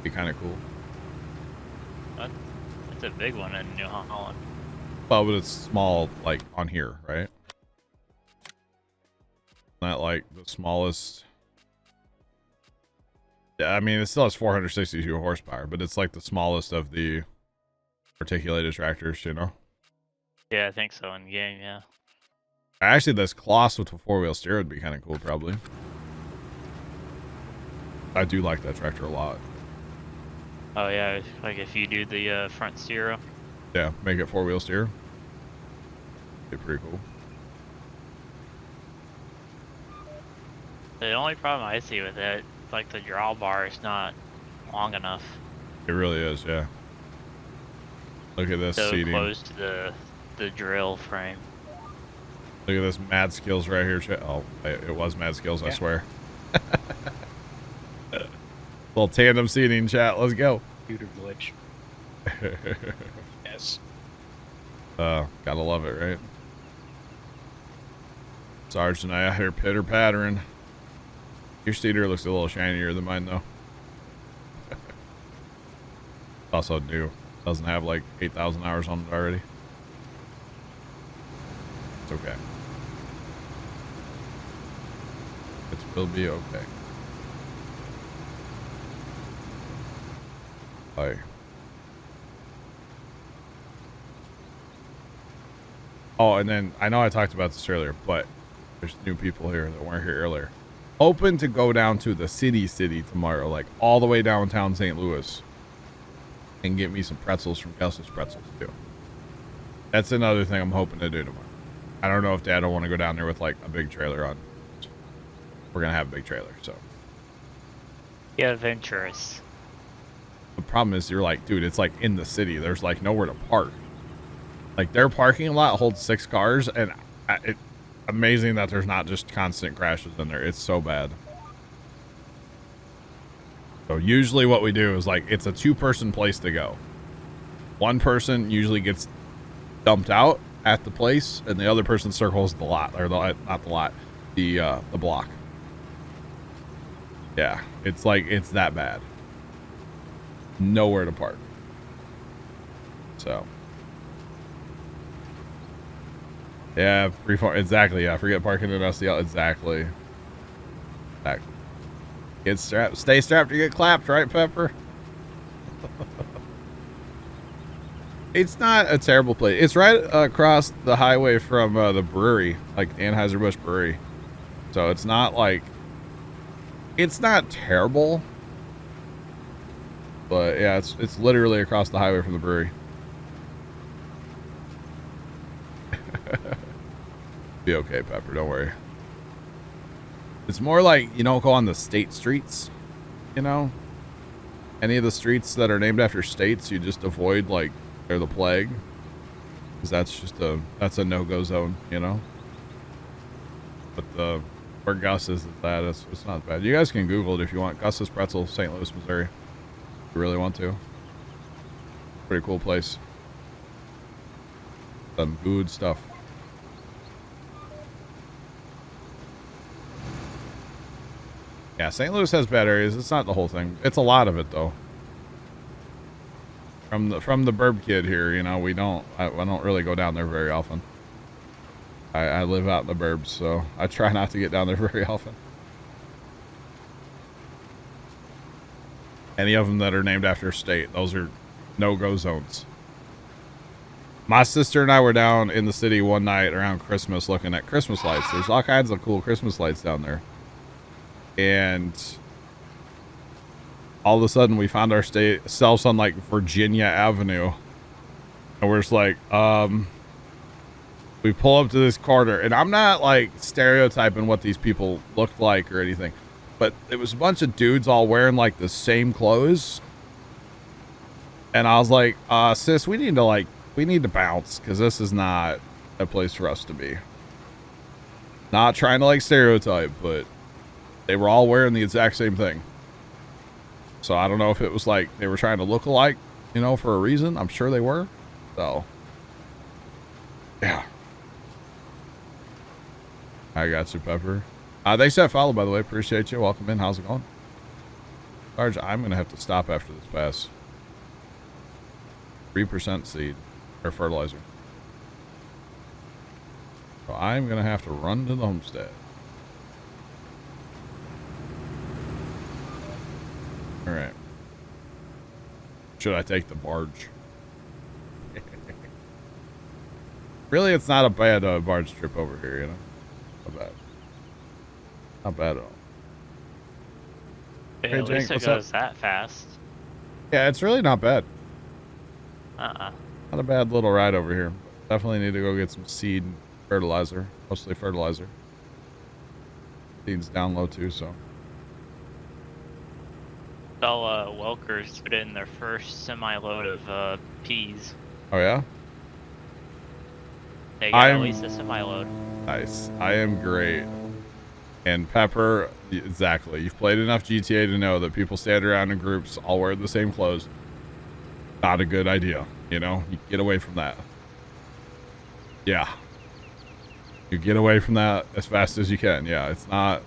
Be kind of cool. It's a big one in New Holland. Well, but it's small, like on here, right? Not like the smallest. Yeah, I mean, it still has 462 horsepower, but it's like the smallest of the articulated tractors, you know? Yeah, I think so in game, yeah. Actually, this Kloss with a four-wheel steer would be kind of cool, probably. I do like that tractor a lot. Oh yeah, like if you do the front steer. Yeah, make it four-wheel steer. Be pretty cool. The only problem I see with it, like the drawbar is not long enough. It really is, yeah. Look at this So seating. close to the drill frame. Look at this mad skills right here. Oh, it was mad skills, I swear. Little tandem seating, chat. Let's go. Computer glitch. Yes. Gotta love it, right? Sarge and I out here pitter pattering. Your steeder looks a little shinier than mine, though. Also new. Doesn't have like 8,000 hours on it already. It's okay. It will be okay. Hi. Oh, and then I know I talked about this earlier, but there's new people here that weren't here earlier. Open to go down to the city tomorrow, like all the way downtown St. Louis, and get me some pretzels from Kessler's Pretzels too. That's another thing I'm hoping to do tomorrow. I don't know if Dad will want to go down there with like a big trailer on. We're gonna have a big trailer, so. Yeah, adventurous. The problem is you're like, dude, it's like in the city. There's like nowhere to park. Like their parking lot holds 6 cars, and it's amazing that there's not just constant crashes in there. It's so bad. So usually what we do is like, it's a 2-person place to go. One person usually gets dumped out at the place, and the other person circles the lot, or not the lot, the block. Yeah, it's like, it's that bad. Nowhere to park. So. Yeah, exactly. Yeah, forget parking in SDL. Exactly. Get strapped. Stay strapped or get clapped, right, Pepper? It's not a terrible place. It's right across the highway from the brewery, like Anheuser-Busch Brewery. So it's not like, it's not terrible. But yeah, it's literally across the highway from the brewery. Be okay, Pepper, don't worry. It's more like you don't go on the state streets, you know? Any of the streets that are named after states, you just avoid, like they're the plague. Because that's a no-go zone, you know? But where Gus is at, it's not bad. You guys can Google it if you want. Gus's Pretzel, St. Louis, Missouri. If you really want to. Pretty cool place. Some good stuff. Yeah, St. Louis has bad areas. It's not the whole thing. It's a lot of it though. From the burb kid here, you know, I don't really go down there very often. I live out in the burbs, so I try not to get down there very often. Any of them that are named after a state, those are no-go zones. My sister and I were down in the city one night around Christmas looking at Christmas lights. There's all kinds of cool Christmas lights down there. And all of a sudden we found ourselves on like Virginia Avenue. And we're just like, we pull up to this corner, and I'm not like stereotyping what these people looked like or anything, but it was a bunch of dudes all wearing like the same clothes. And I was like, sis, we need to bounce, because this is not a place for us to be. Not trying to like stereotype, but they were all wearing the exact same thing. So I don't know if it was like they were trying to look alike, you know, for a reason. I'm sure they were. So, yeah. I got you, Pepper. They said follow, by the way. Appreciate you. Welcome in. How's it going? Sarge, I'm going to have to stop after this pass. 3% seed or fertilizer. So I'm going to have to run to the homestead. All right. Should I take the barge? Really, it's not a bad barge trip over here, you know? Not bad. Not bad at all. Yeah, Hey, at least Jake, it what's goes up? that fast. Yeah, it's really not bad. Uh-uh. Not a bad little ride over here. Definitely need to go get some seed and fertilizer. Mostly fertilizer. Seed's down low too, so. Saw Welkers put in their first semi-load of peas. Oh yeah? They got at least a semi-load. Nice. I am great. And Pepper, exactly. You've played enough GTA to know that people stand around in groups all wear the same clothes. Not a good idea, you know? You get away from that. Yeah. You get away from that as fast as you can. Yeah, it's not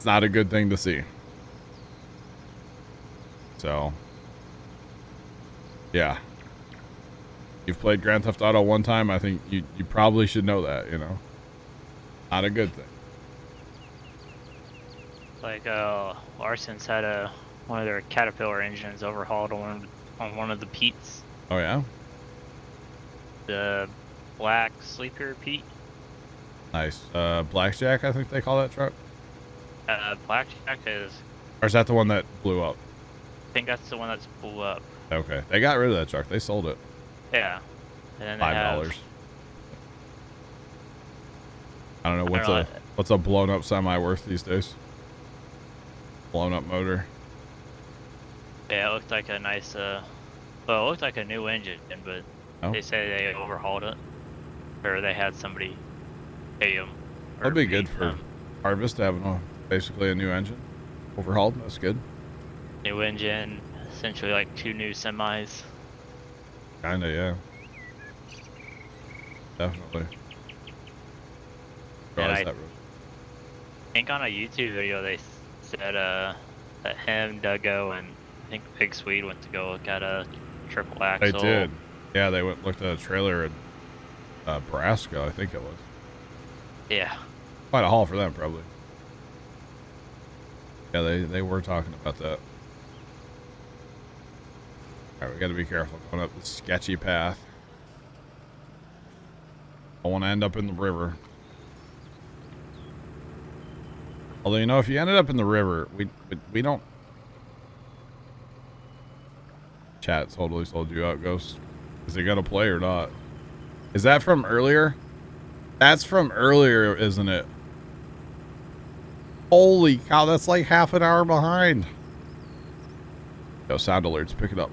a good thing to see. So, yeah. You've played Grand Theft Auto one time, I think you probably should know that, you know? Not a good thing. Like, Larson's had one of their Caterpillar engines overhauled on one of the Pete's. Oh, yeah? The black sleeper Pete. Nice. Blackjack, I think they call that truck? Blackjack is... Or is that the one that blew up? I think that's the one that's blew up. Okay. They got rid of that truck. They sold it. Yeah. And then they have $5. I don't know what's a blown up semi worth these days. Blown up motor. Yeah, it looked like a nice, well, it looked like a new engine, but they say they overhauled it, or they had somebody pay them. That'd be good for Harvest to have basically a new engine overhauled. That's good. New engine, essentially like 2 new semis. Kinda, yeah. Definitely. And I think on a YouTube video they said that him, Duggo, and I think Big Swede went to go look at a triple axle. They did. Yeah, they went and looked at a trailer in Nebraska, I think it was. Yeah. Quite a haul for them, probably. Yeah, they were talking about that. Alright, we gotta be careful going up this sketchy path. I want to end up in the river. Although, you know, if you ended up in the river, we don't... Chat totally sold you out, Ghost. Is it gonna play or not? Is that from earlier? That's from earlier, isn't it? Holy cow, that's like half an hour behind. Yo, sound alerts, pick it up.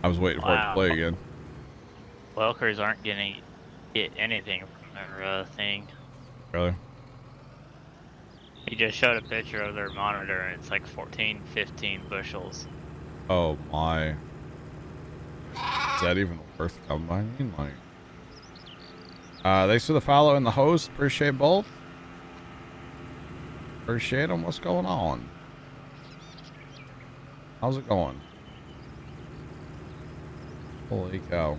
I was waiting for it to play again. Welkers aren't gonna get anything from their thing. Really? He just showed a picture of their monitor and it's like 14, 15 bushels. Oh my. Is that even worth combining? Like, thanks for the follow and the host. Appreciate both. Appreciate them. What's going on? How's it going? Holy cow.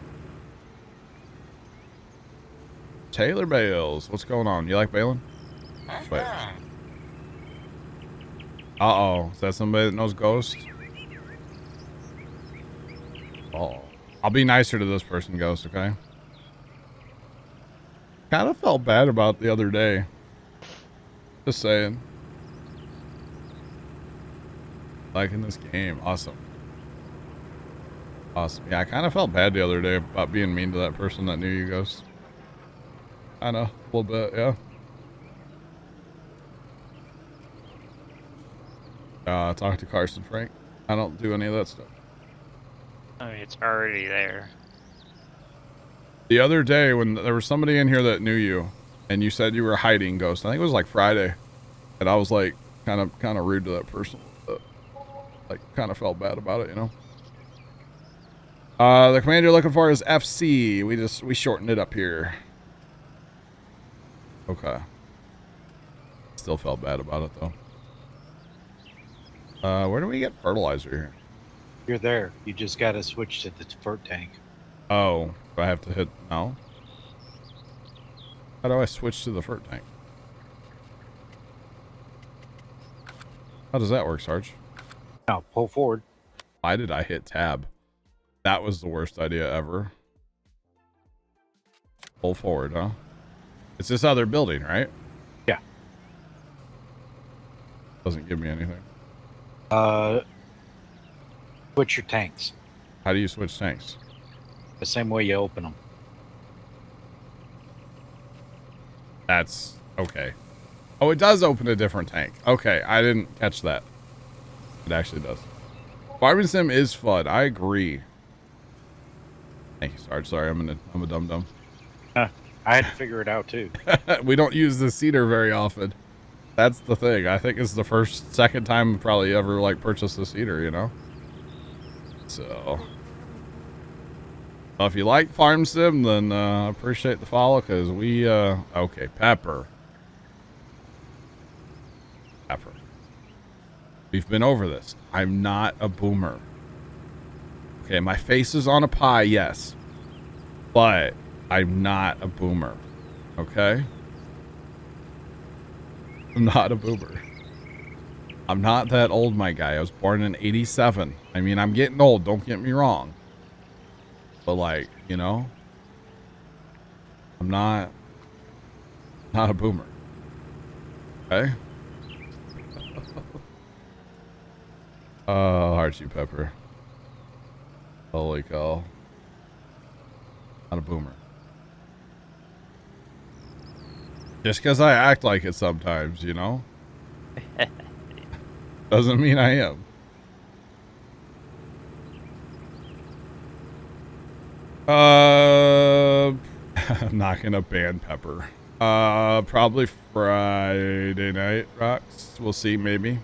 Taylor Bales. What's going on? You like bailing? Wait. Uh-oh. Is that somebody that knows Ghost? Oh. I'll be nicer to this person, Ghost, okay? Kind of felt bad about the other day. Just saying. Liking this game. Awesome. Awesome. Yeah, I kind of felt bad the other day about being mean to that person that knew you, Ghost. I know. A little bit, yeah. Talk to Carson Frank. I don't do any of that stuff. I mean, it's already there. The other day when there was somebody in here that knew you and you said you were hiding, Ghost, I think it was like Friday, and I was like kind of rude to that person, but like kind of felt bad about it, you know. The command you're looking for is FC. We shortened it up here. Okay. Still felt bad about it though. Where do we get fertilizer here? You're there. You just got to switch to the fert tank. Oh, do I have to hit no? How do I switch to the fert tank? How does that work, Sarge? Now, pull forward. Why did I hit tab? That was the worst idea ever. Pull forward, huh? It's this other building, right? Yeah. Doesn't give me anything. Switch your tanks. How do you switch tanks? The same way you open them. That's okay. Oh, it does open a different tank. Okay, I didn't catch that. It actually does. Farming sim is fun. I agree. Thank you, Sarge. Sorry, I'm a dum-dum. I had to figure it out too. We don't use the seeder very often. That's the thing. I think it's the second time probably ever like purchased a seeder, you know? So, well, if you like Farm Sim, then appreciate the follow, because we, okay, Pepper. We've been over this. I'm not a boomer. Okay, my face is on a pie, yes. But I'm not a boomer. Okay? I'm not a boomer. I'm not that old, my guy. I was born in 87. I mean, I'm getting old, don't get me wrong. But like, you know, I'm not a boomer. Okay? Oh, Archie Pepper. Holy cow. Not a boomer. Just because I act like it sometimes, you know? Doesn't mean I am. I'm not gonna ban Pepper. Probably Friday night, Rocks. We'll see, maybe.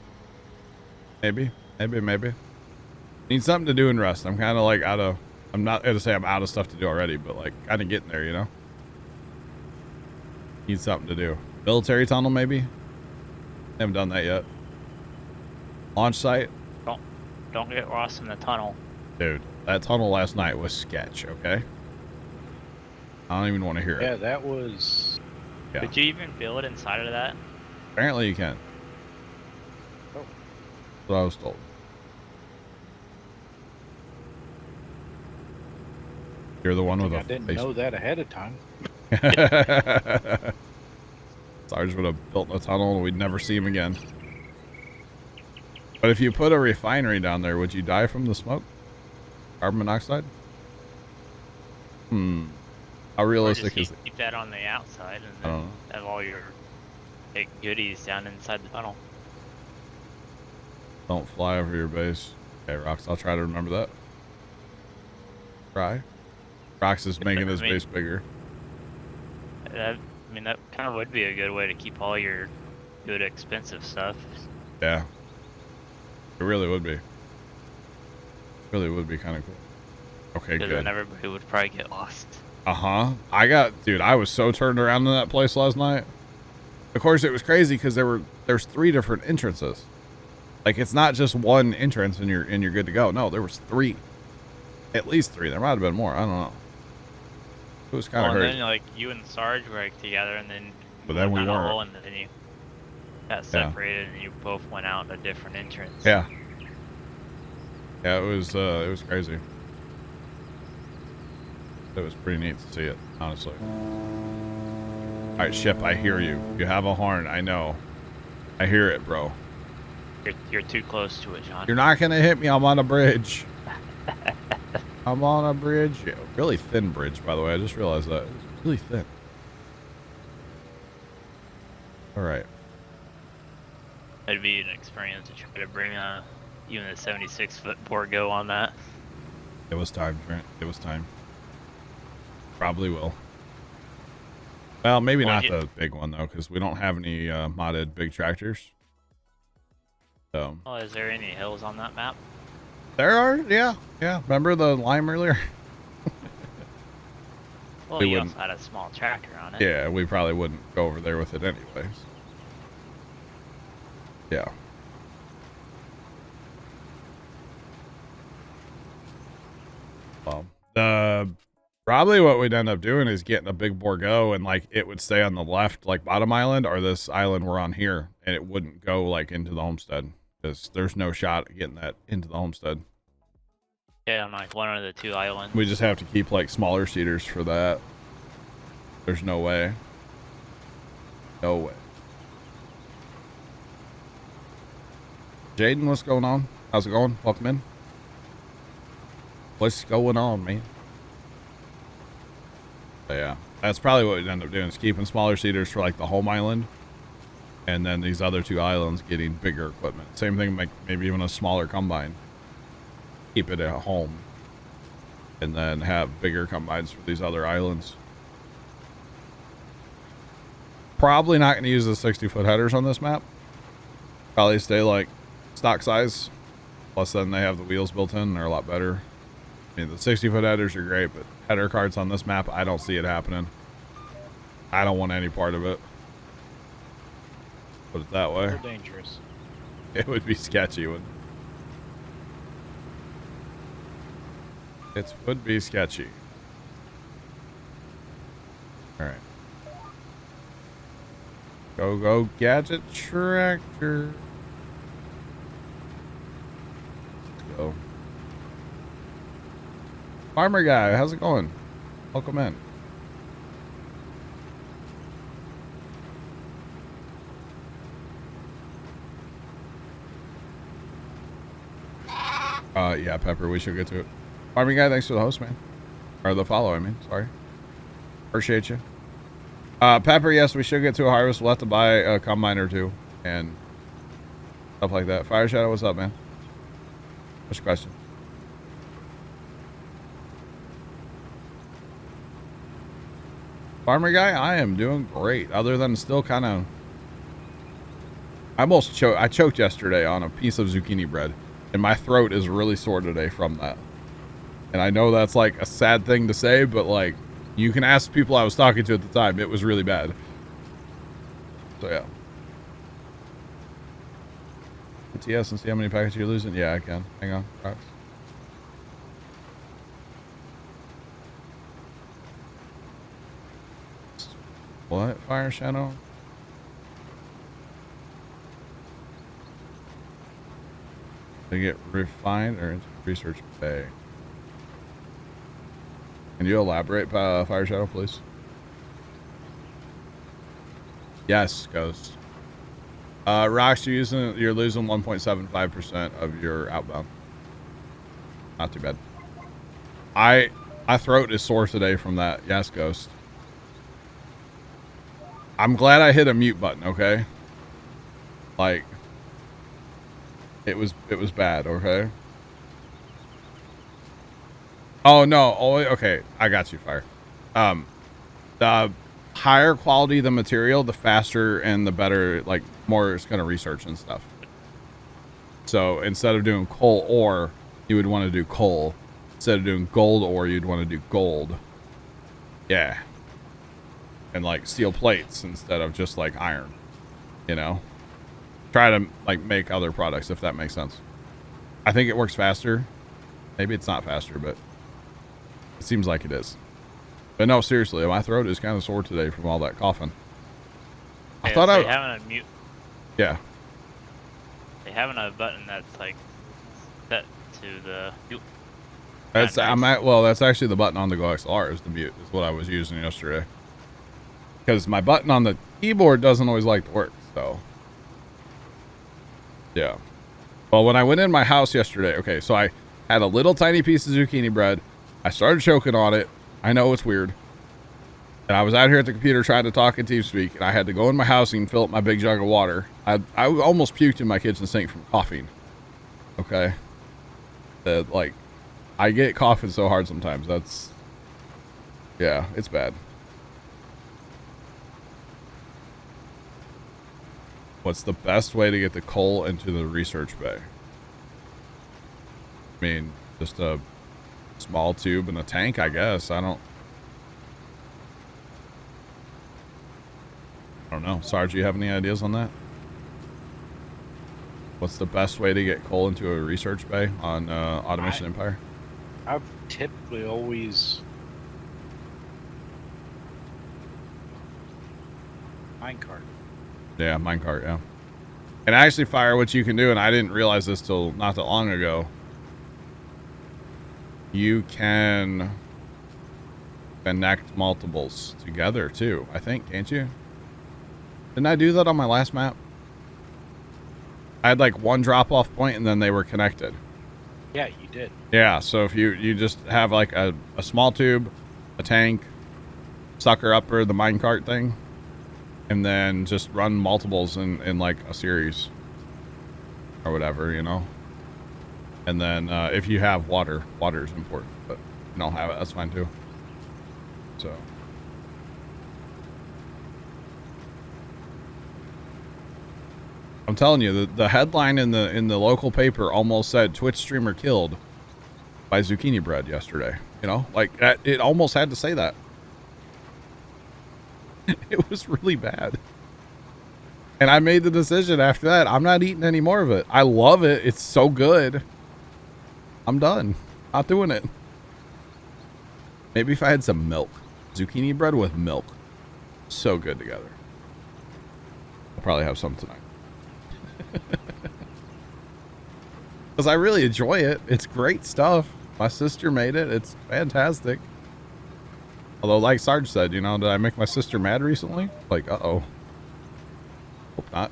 Maybe. Need something to do and rest. I'm kind of like I'm not gonna say I'm out of stuff to do already, but like kind of getting there, you know? Need something to do. Military tunnel, maybe? Haven't done that yet. Launch site? Don't get lost in the tunnel. Dude, that tunnel last night was sketch, okay? I don't even want to hear it. Yeah, that was... Yeah. Could you even build inside of that? Apparently you can. Oh. That's what I was told. You're the one with a I didn't face. know that ahead of time. Sarge would have built a tunnel and we'd never see him again. But if you put a refinery down there, would you die from the smoke? Carbon monoxide? How realistic is it? Keep that on the outside and then have all your big goodies down inside the tunnel. Don't fly over your base. Okay, Rox, I'll try to remember that. Try. Rox is making his base bigger. I mean, that kind of would be a good way to keep all your good, expensive stuff. Yeah. It really would be. Really would be kind of cool. Okay, Because good. then everybody would probably get lost. Dude, I was so turned around in that place last night. Of course, it was crazy because there's 3 different entrances. Like, it's not just one entrance and you're good to go. No, there was 3. At least 3. There might have been more. I don't know. It was kind of crazy. And then, like, you and Sarge were like, together, and then... But then we went down a weren't. hole, and then you got separated, and you both went out a different entrance. Yeah. Yeah, it was crazy. It was pretty neat to see it, honestly. All right, ship, I hear you. You have a horn, I know. I hear it, bro. You're too close to it, John. You're not gonna hit me. I'm on a bridge. I'm on a bridge. Yeah, really thin bridge, by the way. I just realized that. It's really thin. All right. It'd be an experience to try to bring even a 76-foot Borgo on that. It was time, Trent. It was time. Probably will. Well, maybe not the big one, though, because we don't have any modded big tractors. So. Oh, is there any hills on that map? There are, yeah. Remember the lime earlier? Well, you also had a small tractor on it. Yeah, we probably wouldn't go over there with it anyways. Yeah. Probably what we'd end up doing is getting a big Borgo and like it would stay on the left, like bottom island, or this island we're on here, and it wouldn't go like into the homestead because there's no shot at getting that into the homestead. Yeah, on like one of the 2 islands. We just have to keep like smaller seeders for that. There's no way. No way. Jaden, what's going on? How's it going? Welcome in. What's going on, man? But yeah, that's probably what we'd end up doing is keeping smaller seeders for like the home island. And then these other 2 islands getting bigger equipment. Same thing, like maybe even a smaller combine. Keep it at home. And then have bigger combines for these other islands. Probably not going to use the 60-foot headers on this map. Probably stay like stock size. Plus then they have the wheels built in and they're a lot better. I mean, the 60-foot headers are great, but header carts on this map, I don't see it happening. I don't want any part of it. Put it that way. So dangerous. It would be sketchy. It would be sketchy. All right. Go, gadget tractor. Let's go. Farmer guy, how's it going? Welcome in. Yeah, Pepper, we should get to it. Farming guy, thanks for the host, man. Or the follow, I mean, sorry. Appreciate you. Pepper, yes, we should get to a harvest. We'll have to buy a combine or two and stuff like that. Fire Shadow, what's up, man? What's your question? Farmer guy, I am doing great. Other than still kind of, I choked yesterday on a piece of zucchini bread, and my throat is really sore today from that. And I know that's like a sad thing to say, but like, you can ask people I was talking to at the time. It was really bad. So yeah. TS and see how many packets you're losing. Yeah, I can. Hang on. Rocks. What? Fire Shadow? They get refined or into research bay. Can you elaborate, Fire Shadow, please? Yes, Ghost. Rocks, you're losing 1.75% of your outbound. Not too bad. My throat is sore today from that. Yes, Ghost. I'm glad I hit a mute button, okay? Like, it was bad, okay? Oh no, oh okay, I got you, Fire. The higher quality the material, the faster and the better, like, more it's gonna research and stuff. So instead of doing coal ore, you would want to do coal. Instead of doing gold ore, you'd want to do gold. Yeah. And like steel plates instead of just like iron, you know? Try to like make other products, if that makes sense. I think it works faster. Maybe it's not faster, but it seems like it is. But no, seriously, my throat is kind of sore today from all that coughing. Yeah, I thought they having a mute. Yeah. They having a button that's like set to the mute. That's nice. well, that's actually the button on the Go XLR is the mute, is what I was using yesterday. Because my button on the keyboard doesn't always like to work, so yeah. Well, when I went in my house yesterday, okay, so I had a little tiny piece of zucchini bread. I started choking on it. I know it's weird. And I was out here at the computer trying to talk in TeamSpeak, and I had to go in my house and fill up my big jug of water. I almost puked in my kitchen sink from coughing. Okay. Like, I get coughing so hard sometimes. That's, yeah, it's bad. What's the best way to get the coal into the research bay? I mean, just a small tube and a tank, I guess. I don't know. Sarge, do you have any ideas on that? What's the best way to get coal into a research bay on Automation Empire? I've typically always minecart. Yeah, minecart, yeah. And actually, Fire, what you can do, and I didn't realize this till not that long ago, you can connect multiples together too, I think, can't you? Didn't I do that on my last map? I had like one drop-off point and then they were connected. Yeah, you did. Yeah, so if you just have like a small tube, a tank, sucker upper, the minecart thing, and then just run multiples in like a series or whatever, you know? And then if you have water is important, but if you don't have it, that's fine too. So I'm telling you, the headline in the local paper almost said Twitch streamer killed by zucchini bread yesterday. You know, like it almost had to say that. It was really bad. And I made the decision after that. I'm not eating any more of it. I love it. It's so good. I'm done. Not doing it. Maybe if I had some milk. Zucchini bread with milk. So good together. I'll probably have some tonight. Because I really enjoy it. It's great stuff. My sister made it. It's fantastic. Although, like Sarge said, you know, did I make my sister mad recently? Like, uh-oh. Hope not.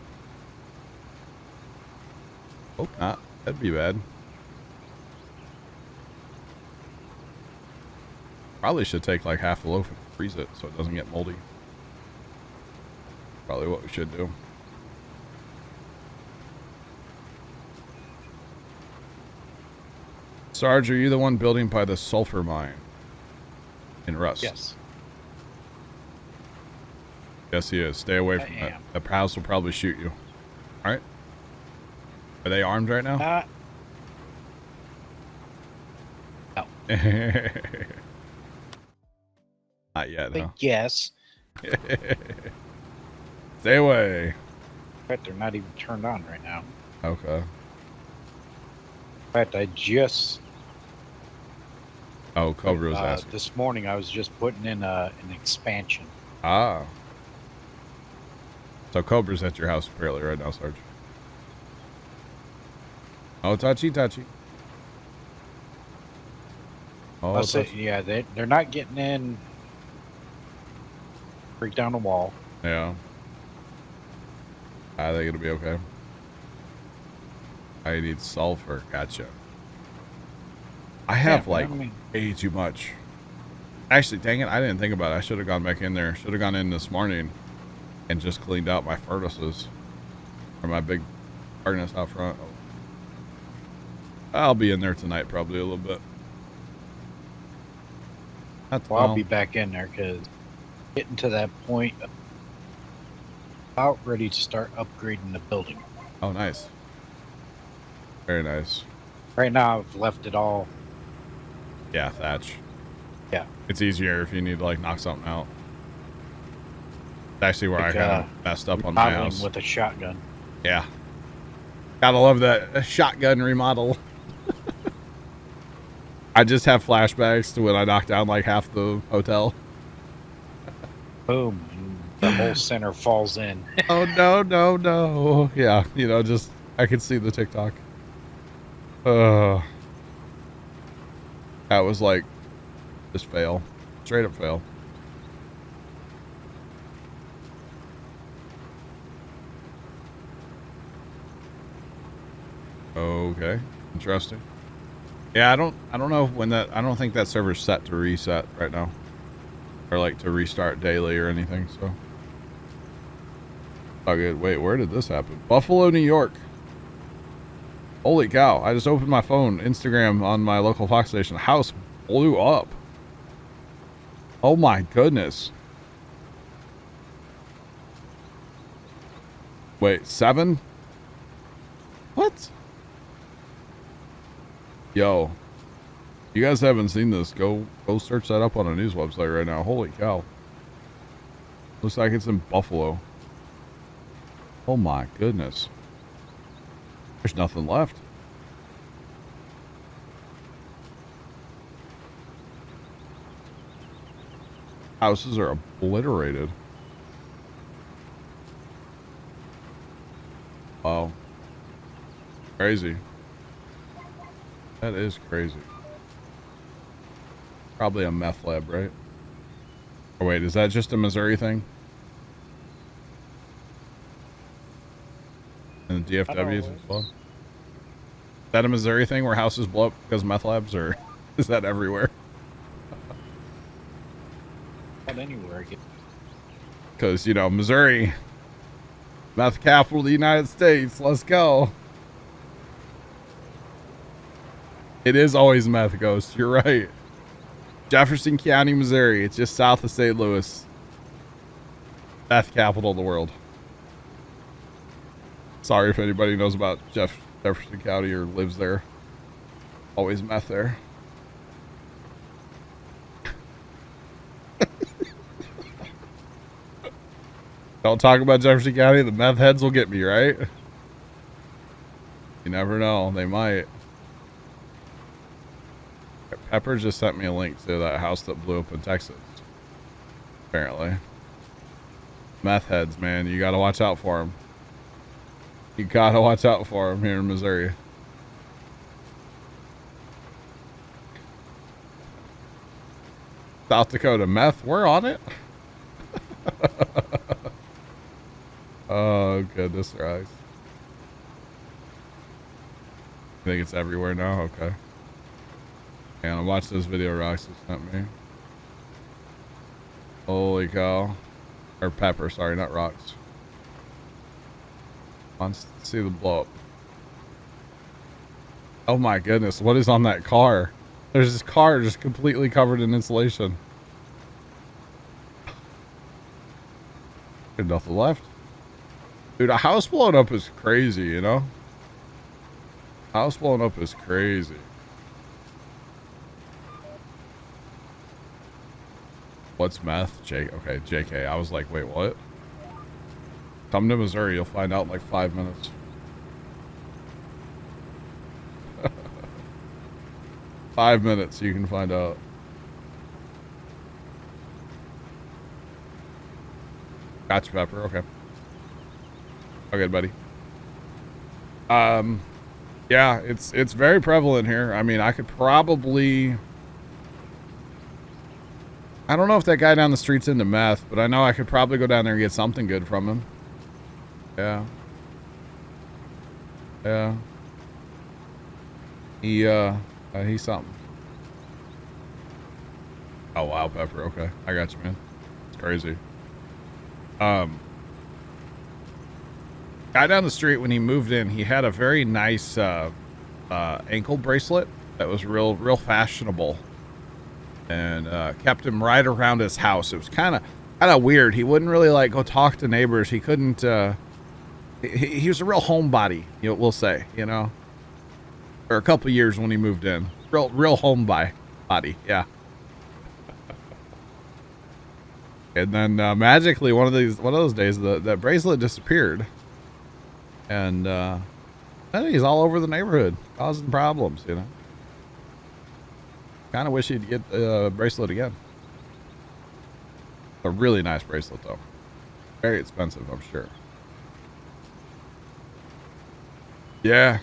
Hope not. That'd be bad. Probably should take like half the loaf and freeze it so it doesn't get moldy. probably what we should do. Sarge, are you the one building by the sulfur mine in Rust? Yes. Yes, he is. Stay away from that. That house will probably shoot you. All right. Are they armed right now? No. Not yet, huh? Yes. Stay away. But they're not even turned on right now. Okay. In fact, I just... Oh, Cobra was asking. This morning I was just putting in an expansion. Ah. So Cobra's at your house apparently right now, Sarge. Oh, touchy. Oh, I'll say, yeah, they're not getting in. Break down the wall. Yeah. I think it'll be okay. I need sulfur. Gotcha. I have way too much. Actually, dang it, I didn't think about it. I should have gone back in there. Should have gone in this morning and just cleaned out my furnaces. Or my big furnace out front. I'll be in there tonight probably a little bit. Well, I'll be back in there because getting to that point, about ready to start upgrading the building. Oh, nice. Very nice. Right now, I've left it all. Yeah, thatch. Yeah. It's easier if you need to like knock something out. It's actually where I kind of messed up on my house. With a shotgun. Yeah. Gotta love that shotgun remodel. I just have flashbacks to when I knocked down like half the hotel. Boom. The whole center falls in. Oh, no. Yeah, you know, just, I could see the TikTok. That was like, just fail. Straight up fail. Okay. Interesting. Yeah, I don't know when that, I don't think that server's set to reset right now. Or like to restart daily or anything, so. Oh, good. Wait, where did this happen? Buffalo, New York. Holy cow. I just opened my phone, Instagram on my local Fox station. The house blew up. Oh my goodness. Wait, 7? What? Yo, you guys haven't seen this, go search that up on a news website right now. Holy cow. Looks like it's in Buffalo. Oh my goodness. There's nothing left. Houses are obliterated. Wow. Crazy. That is crazy. Probably a meth lab, right? Or wait, is that just a Missouri thing? And the DFWs as well? Is that a Missouri thing where houses blow up because of meth labs, or is that everywhere? Not anywhere. Because, you know, Missouri, meth capital of the United States. Let's go. It is always meth, Ghost. You're right. Jefferson County, Missouri. It's just south of St. Louis. Meth capital of the world. Sorry if anybody knows about Jefferson County or lives there. Always meth there. Don't talk about Jefferson County. The meth heads will get me, right? You never know. They might. Pepper just sent me a link to that house that blew up in Texas. Apparently. Meth heads, man. You gotta watch out for them. You gotta watch out for them here in Missouri. South Dakota meth, we're on it. Oh, goodness, Rise. I think it's everywhere now? Okay. And I watched this video Rox just sent me. Holy cow. Or Pepper, sorry, not Rox. Let's see the blow up. Oh my goodness, what is on that car? There's this car just completely covered in insulation. There's nothing left. Dude, a house blowing up is crazy, you know? House blowing up is crazy. What's meth? Okay, JK. I was like, wait, what? Come to Missouri, you'll find out in like 5 minutes. 5 minutes, you can find out. Gotcha, Pepper. Okay. Okay, buddy. Yeah, it's very prevalent here. I mean, I could probably... I don't know if that guy down the street's into meth, but I know I could probably go down there and get something good from him. Yeah. Yeah. He's something. Oh, wow, Pepper. Okay. I got you, man. It's crazy. Guy down the street, when he moved in, he had a very nice ankle bracelet that was real fashionable, and kept him right around his house. It was kind of weird. He wouldn't really like go talk to neighbors. He couldn't. He was a real homebody, we'll say, for a couple years when he moved in. Real homebody, yeah. And then magically, one of those days, that bracelet disappeared, and he's all over the neighborhood causing problems. Kind of wish he'd get the bracelet again. A really nice bracelet, though. Very expensive, I'm sure. Yeah,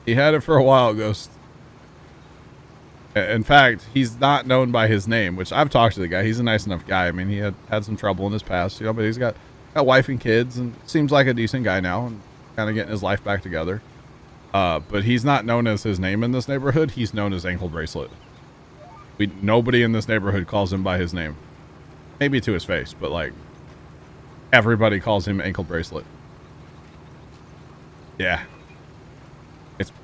he had it for a while, Ghost. In fact, he's not known by his name, which I've talked to the guy. He's a nice enough guy. I mean, he had some trouble in his past, but he's got a wife and kids, and seems like a decent guy now, and kind of getting his life back together. But he's not known as his name in this neighborhood. He's known as Ankle Bracelet. Nobody in this neighborhood calls him by his name. Maybe to his face, but like everybody calls him Ankle Bracelet. Yeah.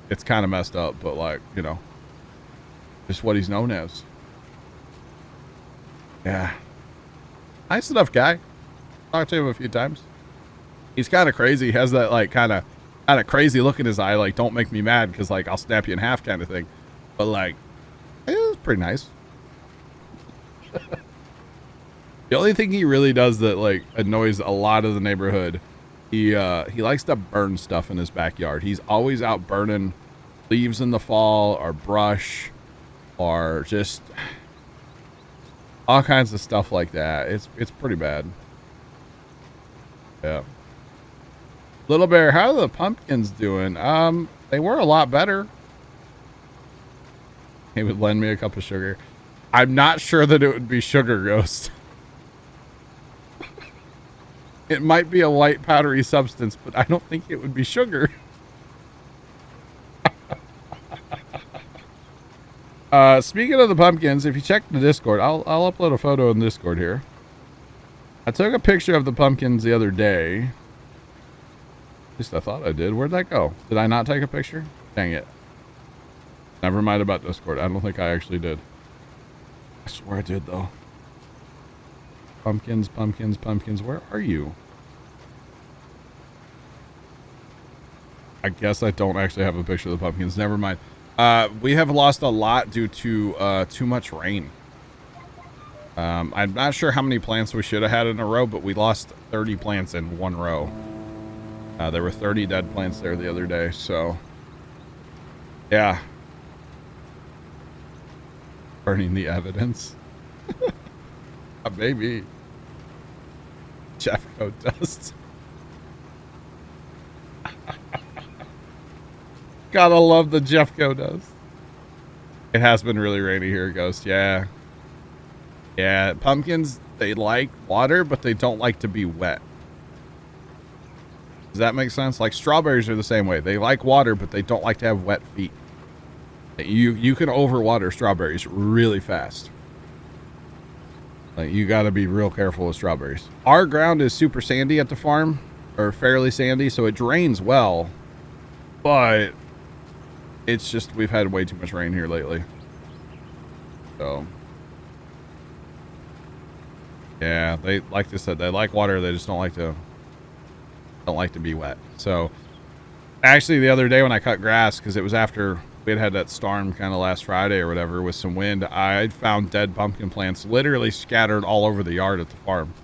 It's kind of messed up, but like, just what he's known as. Yeah. Nice enough guy. Talked to him a few times. He's kind of crazy. He has that like kind of crazy look in his eye, like, don't make me mad because like I'll snap you in half kind of thing. But like, it was pretty nice. The only thing he really does that like annoys a lot of the neighborhood, he likes to burn stuff in his backyard. He's always out burning leaves in the fall, or brush, or just all kinds of stuff like that. It's pretty bad. Yeah. Little Bear, how are the pumpkins doing? They were a lot better. He would lend me a cup of sugar. I'm not sure that it would be sugar, Ghost. It might be a light powdery substance, but I don't think it would be sugar. Speaking of the pumpkins, if you check the Discord, I'll upload a photo in Discord here. I took a picture of the pumpkins the other day. At least I thought I did. Where'd that go? Did I not take a picture? Dang it. Never mind about Discord. I don't think I actually did. I swear I did, though. Pumpkins, pumpkins, pumpkins. Where are you? I guess I don't actually have a picture of the pumpkins. Never mind. We have lost a lot due to too much rain. I'm not sure how many plants we should have had in a row, but we lost 30 plants in one row. There were 30 dead plants there the other day, so yeah. Burning the evidence. Maybe. Jeffco dust. Gotta love the Jeffco dust. It has been really rainy here, Ghost. Yeah. Yeah, pumpkins, they like water, but they don't like to be wet. Does that make sense? Like strawberries are the same way. They like water, but they don't like to have wet feet. You can overwater strawberries really fast. Like, you got to be real careful with strawberries. Our ground is super sandy at the farm, are fairly sandy, so it drains well. But it's just we've had way too much rain here lately. So yeah, they like I said, they like water. They just don't like to be wet. So actually, the other day when I cut grass, because it was after we had that storm kind of last Friday or whatever with some wind, I found dead pumpkin plants literally scattered all over the yard at the farm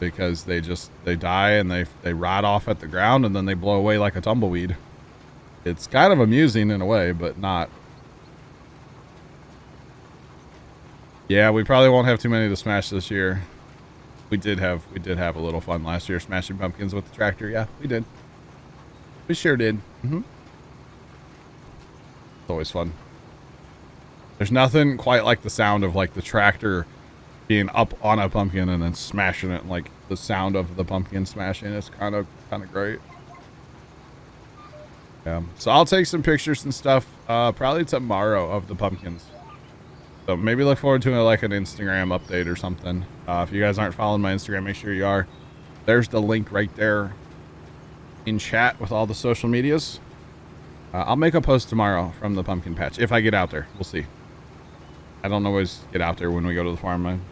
because they die and they rot off at the ground and then they blow away like a tumbleweed. It's kind of amusing in a way, but not. Yeah, we probably won't have too many to smash this year. We did have a little fun last year smashing pumpkins with the tractor. Yeah, we did. We sure did. It's always fun. There's nothing quite like the sound of like the tractor being up on a pumpkin and then smashing it. Like the sound of the pumpkin smashing is kind of great. Yeah. So I'll take some pictures and stuff probably tomorrow of the pumpkins. So maybe look forward to like an Instagram update or something. If you guys aren't following my Instagram, make sure you are. There's the link right there in chat with all the social medias. I'll make a post tomorrow from the pumpkin patch if I get out there. We'll see. I don't always get out there when we go to the farm. I'm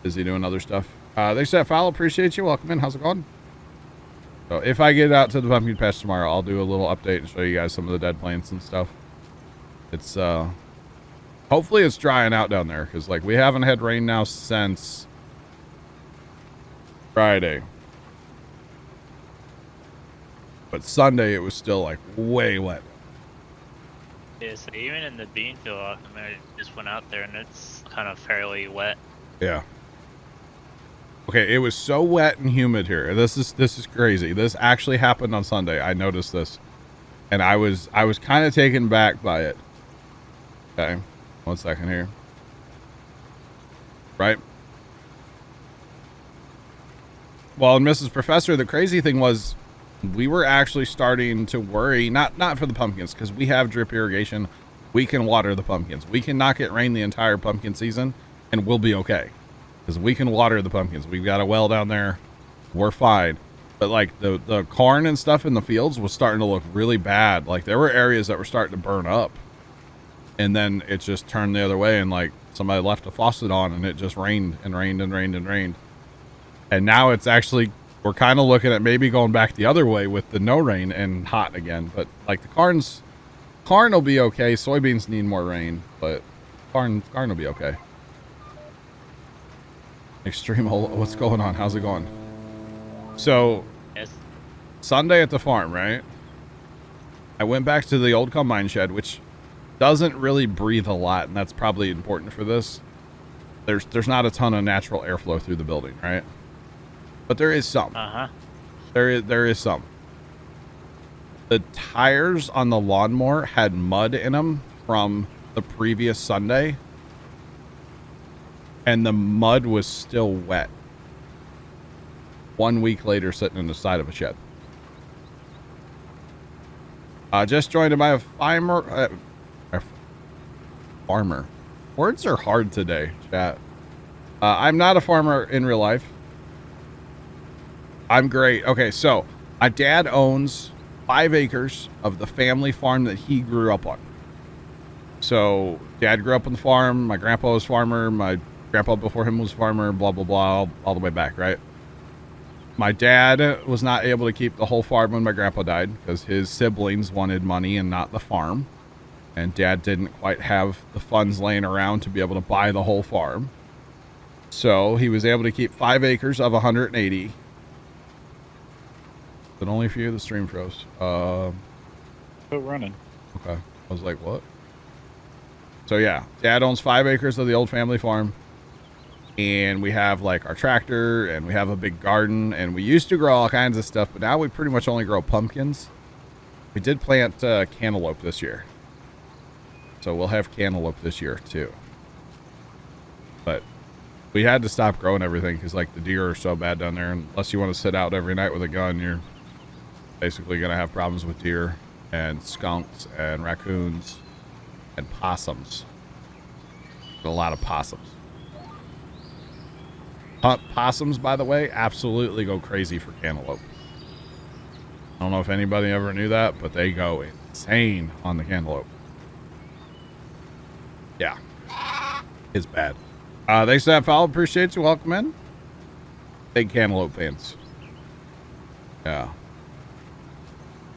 busy doing other stuff. Thanks for that follow. Appreciate you. Welcome in. How's it going? So if I get out to the pumpkin patch tomorrow, I'll do a little update and show you guys some of the dead plants and stuff. It's hopefully it's drying out down there because like we haven't had rain now since Friday. But Sunday, it was still, like, way wet. Yeah, so even in the bean field, I mean, I just went out there and it's kind of fairly wet. Yeah. Okay, it was so wet and humid here. This is crazy. This actually happened on Sunday. I noticed this. And I was kind of taken back by it. Okay. 1 second here. Right? Well, and Mrs. Professor, the crazy thing was we were actually starting to worry, not for the pumpkins, because we have drip irrigation. We can water the pumpkins. We can not get rain the entire pumpkin season, and we'll be okay. Because we can water the pumpkins. We've got a well down there. We're fine. But, like, the corn and stuff in the fields was starting to look really bad. Like, there were areas that were starting to burn up. And then it just turned the other way, and, like, somebody left a faucet on, and it just rained and rained and rained and rained. And now it's actually... we're kind of looking at maybe going back the other way with the no rain and hot again. But like the corn will be okay. Soybeans need more rain, but corn will be okay. Extreme, what's going on? How's it going? So Yes. Sunday at the farm, right? I went back to the old combine shed, which doesn't really breathe a lot, and that's probably important for this. There's not a ton of natural airflow through the building, right? But there is some. There is some. The tires on the lawnmower had mud in them from the previous Sunday. And the mud was still wet. 1 week later, sitting in the side of a shed. Just joined by a farmer. Farmer. Words are hard today, chat. I'm not a farmer in real life. I'm great. Okay, so my dad owns 5 acres of the family farm that he grew up on. So dad grew up on the farm. My grandpa was a farmer. My grandpa before him was a farmer, blah, blah, blah, all the way back, right? My dad was not able to keep the whole farm when my grandpa died because his siblings wanted money and not the farm. And dad didn't quite have the funds laying around to be able to buy the whole farm. So he was able to keep 5 acres of 180. But only for you, the stream froze. Still running. Okay. I was like, what? So yeah, dad owns 5 acres of the old family farm. And we have like our tractor and we have a big garden and we used to grow all kinds of stuff, but now we pretty much only grow pumpkins. We did plant cantaloupe this year. So we'll have cantaloupe this year too. But we had to stop growing everything because like the deer are so bad down there. Unless you want to sit out every night with a gun, you're basically going to have problems with deer and skunks and raccoons and possums. A lot of possums. Possums, by the way, absolutely go crazy for cantaloupe. I don't know if anybody ever knew that, but they go insane on the cantaloupe. Yeah. It's bad. Thanks for that follow. Appreciate you. Welcome in. Big cantaloupe fans. Yeah.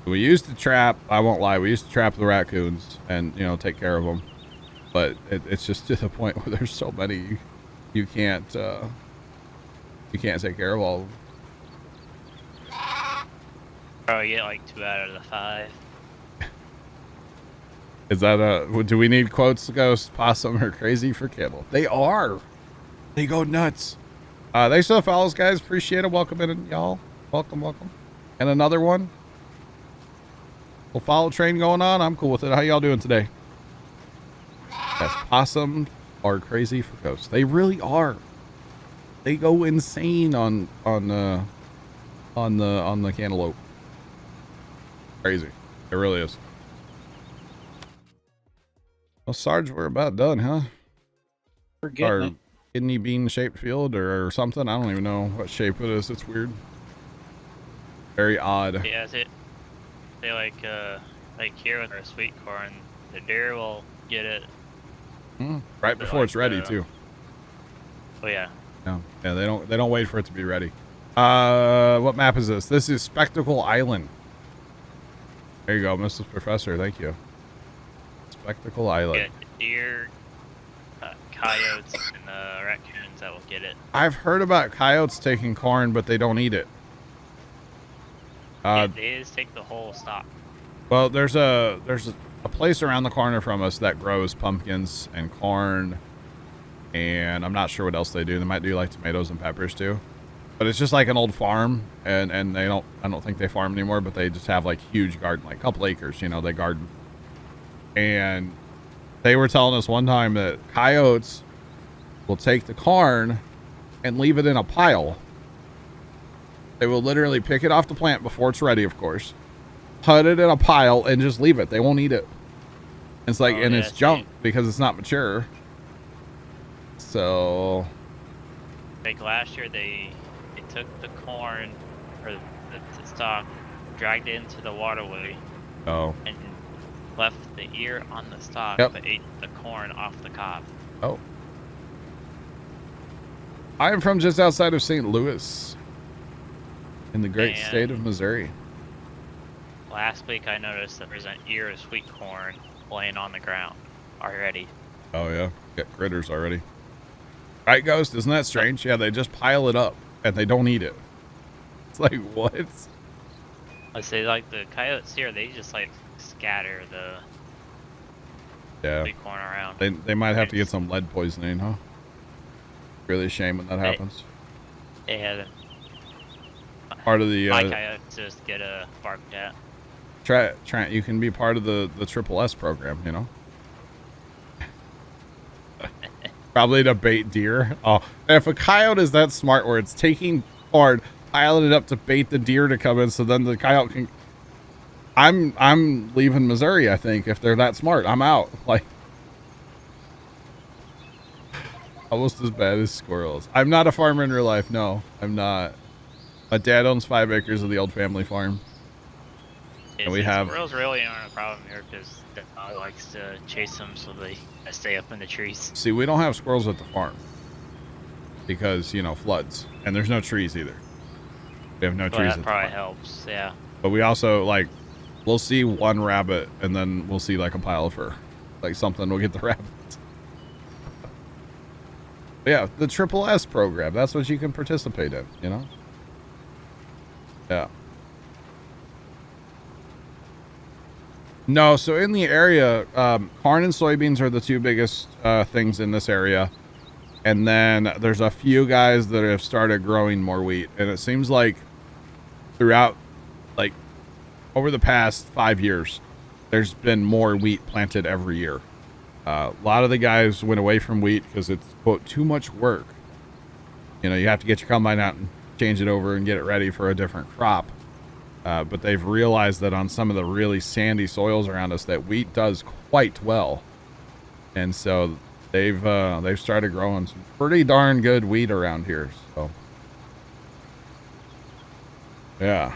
We used to trap, I won't lie, we used to trap the raccoons and, you know, take care of them. But it's just to the point where there's so many you can't take care of all of them. Probably get like 2 out of the 5. Is that do we need quotes to go possum or crazy for kibble? They are. They go nuts. Thanks for the follows, guys. Appreciate it. Welcome in, y'all. Welcome. And another one. Well, follow train going on. I'm cool with it. How y'all doing today? Yes, possum are crazy for ghosts. They really are. They go insane on the cantaloupe. Crazy. It really is. Well, Sarge, we're about done, huh? We're getting it. Kidney bean shaped field or something. I don't even know what shape it is. It's weird. Very odd. Yeah, they like here with our sweet corn, the deer will get it right before it's ready too. Oh yeah. No, yeah, they don't wait for it to be ready. What map is this? This is Spectacle Island. There you go, Mrs. Professor. Thank you. Spectacle Island. Yeah, deer, coyotes, and raccoons that will get it. I've heard about coyotes taking corn, but they don't eat it. Yeah, they just take the whole stalk. Well, there's a place around the corner from us that grows pumpkins and corn, and I'm not sure what else they do. They might do like tomatoes and peppers too, but it's just like an old farm, and I don't think they farm anymore, but they just have like huge garden, like a couple acres, you know, they garden. And they were telling us one time that coyotes will take the corn and leave it in a pile. They will literally pick it off the plant before it's ready, of course, put it in a pile and just leave it. They won't eat it. It's like, and it's junk because it's not mature. So, like last year, they took the corn or the stalk, dragged it into the waterway. Oh. And left the ear on the stalk, but ate the corn off the cob. Oh. I am from just outside of St. Louis, in the great state of Missouri. Last week, I noticed that there's an ear of sweet corn laying on the ground already. Oh yeah, got critters already. Right, Ghost? Isn't that strange? Yeah, they just pile it up and they don't eat it. It's like, what? I say, like the coyotes here, they just like scatter the sweet corn around. They might have to get some lead poisoning, huh? Really a shame when that happens. Yeah. Part of the my coyotes just get barked at. Trent, you can be part of the Triple S program, you know. Probably to bait deer. Oh, if a coyote is that smart where it's taking corn, piling it up to bait the deer to come in, so then the coyote can. I'm leaving Missouri, I think, if they're that smart. I'm out. Like, almost as bad as squirrels. I'm not a farmer in real life. No, I'm not. My dad owns 5 acres of the old family farm. And we have squirrels really aren't a problem here because the dog likes to chase them, so they stay up in the trees. See, we don't have squirrels at the farm because, you know, floods, and there's no trees either. We have no trees. That probably helps, yeah. But we also, like, we'll see one rabbit, and then we'll see like a pile of fur, like something will get the rabbit. Yeah, the Triple S program. That's what you can participate in, you know? Yeah. No, so in the area, corn and soybeans are the 2 biggest things in this area. And then there's a few guys that have started growing more wheat. And it seems like throughout, like, over the past 5 years, there's been more wheat planted every year. A lot of the guys went away from wheat because it's, quote, too much work. You know, you have to get your combine out and change it over and get it ready for a different crop. But they've realized that on some of the really sandy soils around us that wheat does quite well. And so they've started growing some pretty darn good wheat around here. So yeah.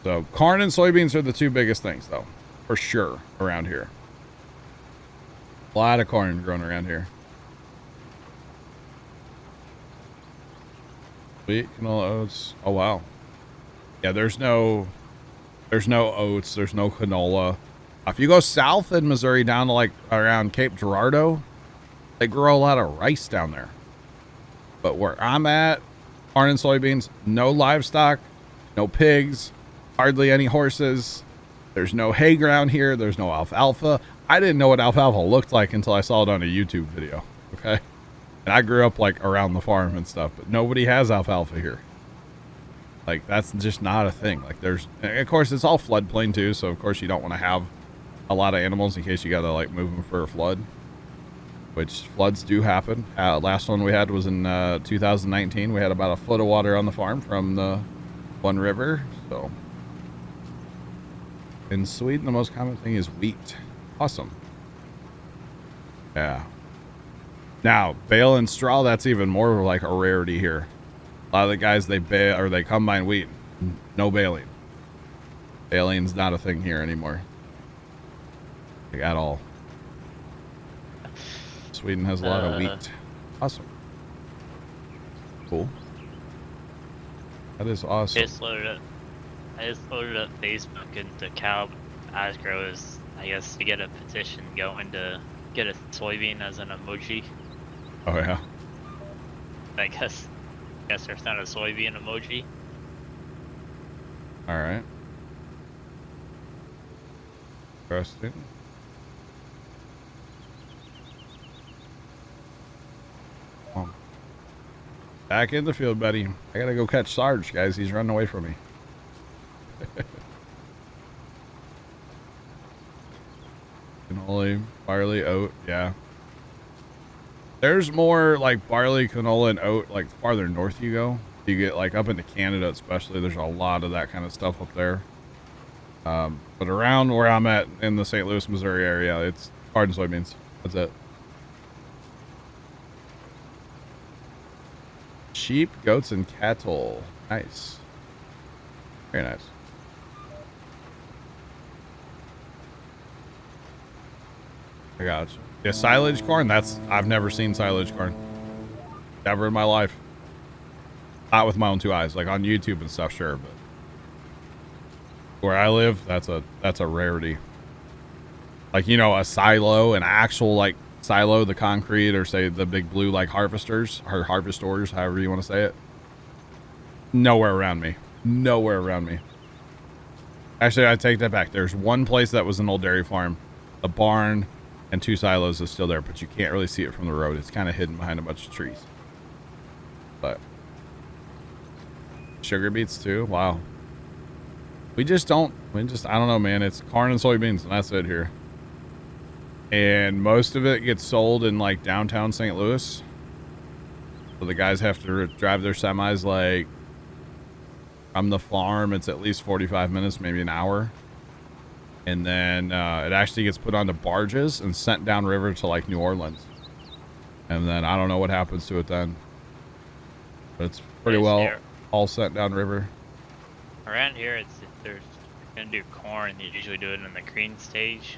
So corn and soybeans are the two biggest things, though, for sure, around here. A lot of corn grown around here. Wheat, canola, oats. Oh wow. Yeah, there's no oats. There's no canola. If you go south in Missouri down to like around Cape Girardeau, they grow a lot of rice down there. But where I'm at, corn and soybeans, no livestock, no pigs, hardly any horses. There's no hay ground here. There's no alfalfa. I didn't know what alfalfa looked like until I saw it on a YouTube video. Okay. And I grew up like around the farm and stuff, but nobody has alfalfa here. Like that's just not a thing. Like of course it's all floodplain too. So of course you don't want to have a lot of animals in case you got to like move them for a flood, which floods do happen. Last one we had was in 2019. We had about a foot of water on the farm from the one river. So in Sweden, the most common thing is wheat. Awesome. Yeah. Now, bale and straw, that's even more like a rarity here. A lot of the guys, they bale or they combine wheat. No baling. Baling's not a thing here anymore. Like, at all. Sweden has a lot of wheat. Awesome. Cool. That is awesome. I just loaded up Facebook and the cow Asgrow is, I guess, to get a petition going to get a soybean as an emoji. Oh yeah. I guess there's not a soybean emoji. All right. Interesting. Back in the field, buddy. I gotta go catch Sarge, guys. He's running away from me. Canola, barley, oat, yeah. There's more like barley, canola, and oat like farther north you go. You get like up into Canada especially, there's a lot of that kind of stuff up there. But around where I'm at in the St. Louis, Missouri area, it's corn and soybeans. That's it. Sheep, goats, and cattle. Nice. Very nice. I got you. Yeah, silage corn. I've never seen silage corn. Never in my life. Not with my own two eyes. Like on YouTube and stuff, sure, but where I live, that's a rarity. Like, you know, a silo, an actual like silo, the concrete, or say the big blue like harvesters or harvestors, however you want to say it. Nowhere around me. Nowhere around me. Actually, I take that back. There's one place that was an old dairy farm. The barn and two silos is still there, but you can't really see it from the road. It's kind of hidden behind a bunch of trees. But sugar beets too. Wow. I don't know, man. It's corn and soybeans, and that's it here. And most of it gets sold in like downtown St. Louis. So the guys have to drive their semis like from the farm. It's at least 45 minutes, maybe an hour. And then it actually gets put onto barges and sent downriver to like New Orleans. And then I don't know what happens to it then. But it's pretty well all sent downriver. Around here, if they're gonna do corn, they usually do it in the green stage.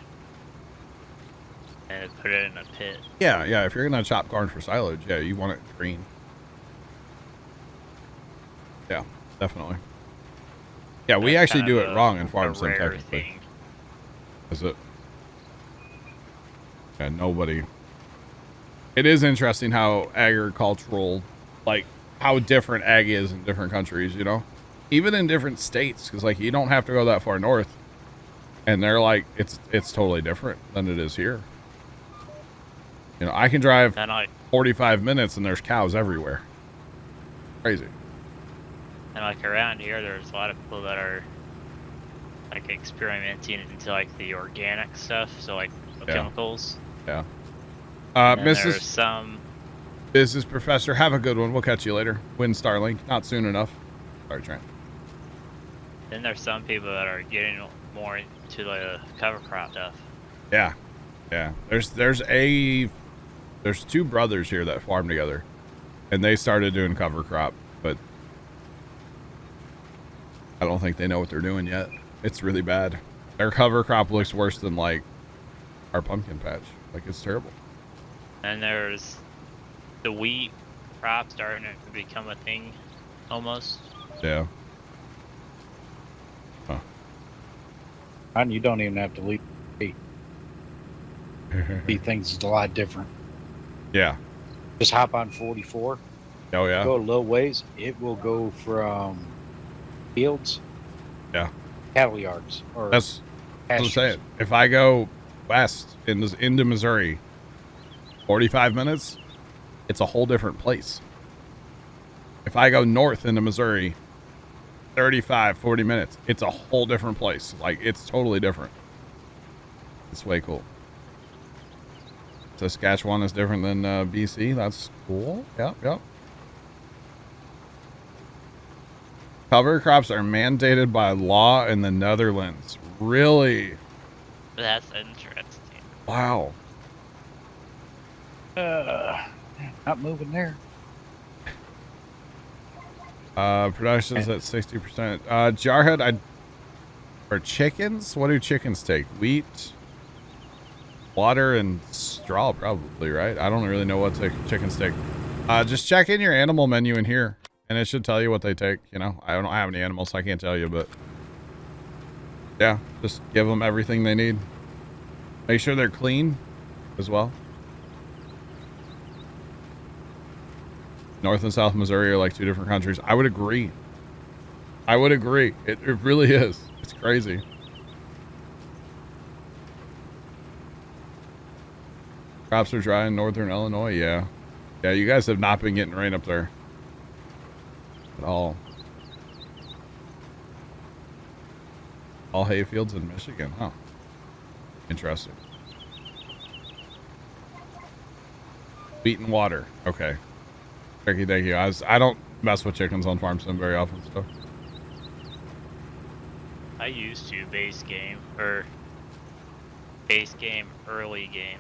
And put it in a pit. Yeah. If you're gonna chop corn for silage, yeah, you want it green. Yeah, definitely. Yeah, we actually do it wrong in farm sim technically. Is it? Yeah, nobody. It is interesting how agricultural, like how different ag is in different countries, you know? Even in different states, because like you don't have to go that far north. And they're like, it's totally different than it is here. You know, I can drive 45 minutes and there's cows everywhere. Crazy. And like around here, there's a lot of people that are like experimenting into like the organic stuff, so like chemicals. Yeah. Mrs. Business Professor, have a good one. We'll catch you later. Win Starlink, not soon enough. Sorry, Trent. Then there's some people that are getting more into the cover crop stuff. Yeah. There's a there's two brothers here that farm together, and they started doing cover crop, but I don't think they know what they're doing yet. It's really bad. Their cover crop looks worse than like our pumpkin patch. Like, it's terrible. And there's the wheat crop starting to become a thing, almost. Yeah. And you don't even have to leave. See things is a lot different. Yeah. Just hop on 44. Oh yeah. Go a little ways. It will go from fields. Yeah. Cattle yards. Or That's what I'm pastures. saying. If I go west into Missouri, 45 minutes, it's a whole different place. If I go north into Missouri, 35, 40 minutes, it's a whole different place. Like, it's totally different. It's way cool. Saskatchewan is different than BC. That's cool. Yep. Cover crops are mandated by law in the Netherlands. Really? That's interesting. Wow. Not moving there. Production is at 60%. Jarhead, or chickens? What do chickens take? Wheat, water, and straw, probably, right? I don't really know what chickens take. Just check in your animal menu in here, and it should tell you what they take. You know, I don't have any animals, so I can't tell you, but yeah, just give them everything they need. Make sure they're clean as well. North and South Missouri are like two different countries. I would agree. It really is. It's crazy. Crops are dry in northern Illinois. Yeah. Yeah, you guys have not been getting rain up there at all. All hay fields in Michigan, huh? Interesting. Wheat and water. Okay. Thank you. I don't mess with chickens on Farm Sim very often, so. I used to base game, early game.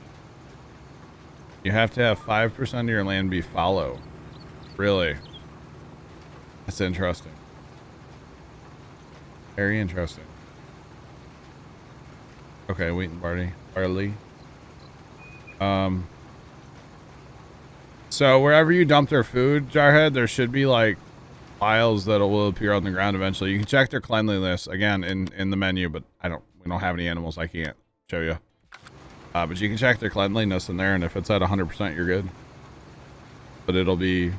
You have to have 5% of your land be fallow. Really? That's interesting. Very interesting. Okay, wheat and barley. So wherever you dump their food, Jarhead, there should be like piles that will appear on the ground eventually. You can check their cleanliness again in the menu, but we don't have any animals. I can't show you. But you can check their cleanliness in there, and if it's at 100%, you're good. But it'll be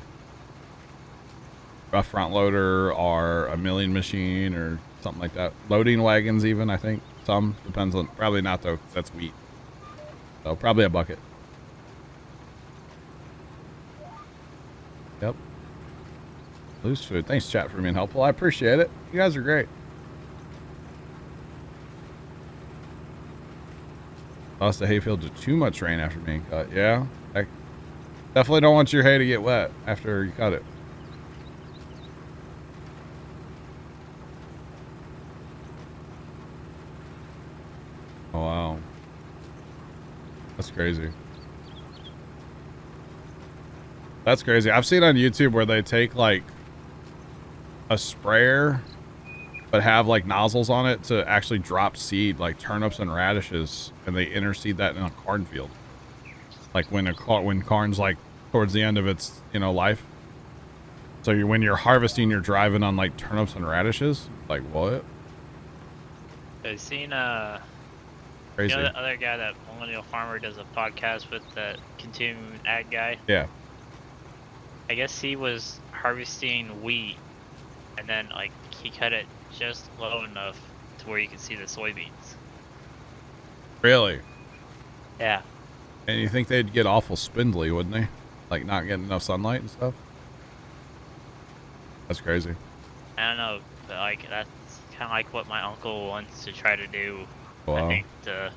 rough front loader or a milling machine or something like that. Loading wagons even, I think. Some. Depends on, probably not though, 'cause that's wheat. So probably a bucket. Yep. Loose food. Thanks, chat, for being helpful. I appreciate it. You guys are great. Lost the hayfield to too much rain after being cut. Yeah. I definitely don't want your hay to get wet after you cut it. Oh, wow. That's crazy. That's crazy. I've seen on YouTube where they take like a sprayer but have like nozzles on it to actually drop seed like turnips and radishes, and they interseed that in a cornfield. Like when corn's like towards the end of its, life. So when you're harvesting, you're driving on like turnips and radishes. Like what? I've seen Crazy. the other guy, that millennial farmer, does a podcast with the continuing ag guy. Yeah. I guess he was harvesting wheat, and then like he cut it just low enough to where you could see the soybeans. Really? Yeah. And you think they'd get awful spindly, wouldn't they? Like not getting enough sunlight and stuff? That's crazy. I don't know, but like that's kind of like what my uncle wants to try to do. Wow. I think to.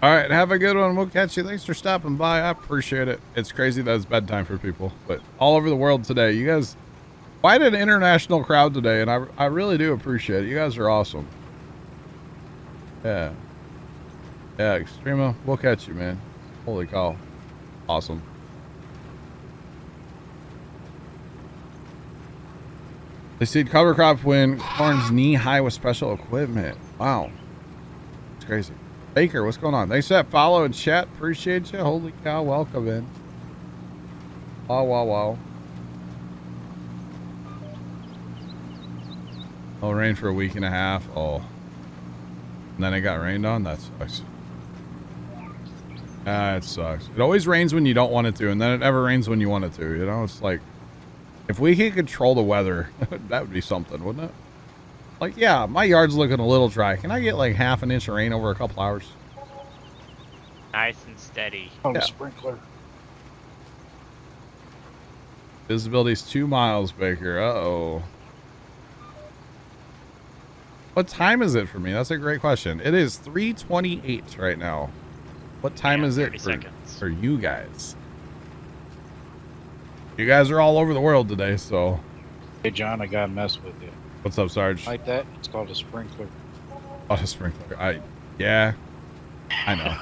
All right, have a good one. We'll catch you. Thanks for stopping by. I appreciate it. It's crazy that it's bedtime for people, but all over the world today, you guys, quite an international crowd today, and I really do appreciate it. You guys are awesome. Yeah. Yeah, Extrema, we'll catch you, man. Holy cow. Awesome. They seed cover crop when corn's knee high with special equipment. Wow. It's crazy. Baker, what's going on? Thanks for that follow and chat. Appreciate you. Holy cow. Welcome in. Wow, wow, wow. Oh, rain for a week and a half. Oh. And then it got rained on? That sucks. It sucks. It always rains when you don't want it to, and then it never rains when you want it to. You know, it's like, if we could control the weather, that would be something, wouldn't it? Like, yeah, my yard's looking a little dry. Can I get like half an inch of rain over a couple hours? Nice and steady. On Yeah. a sprinkler. Visibility's 2 miles, Baker. Uh-oh. What time is it for me? That's a great question. It is 3:28 right now. What time is it 30 for, seconds. for you guys? You guys are all over the world today, so. Hey, John, I gotta mess with you. What's up, Sarge? Like that? It's called a sprinkler. Oh, a sprinkler. Yeah, I know.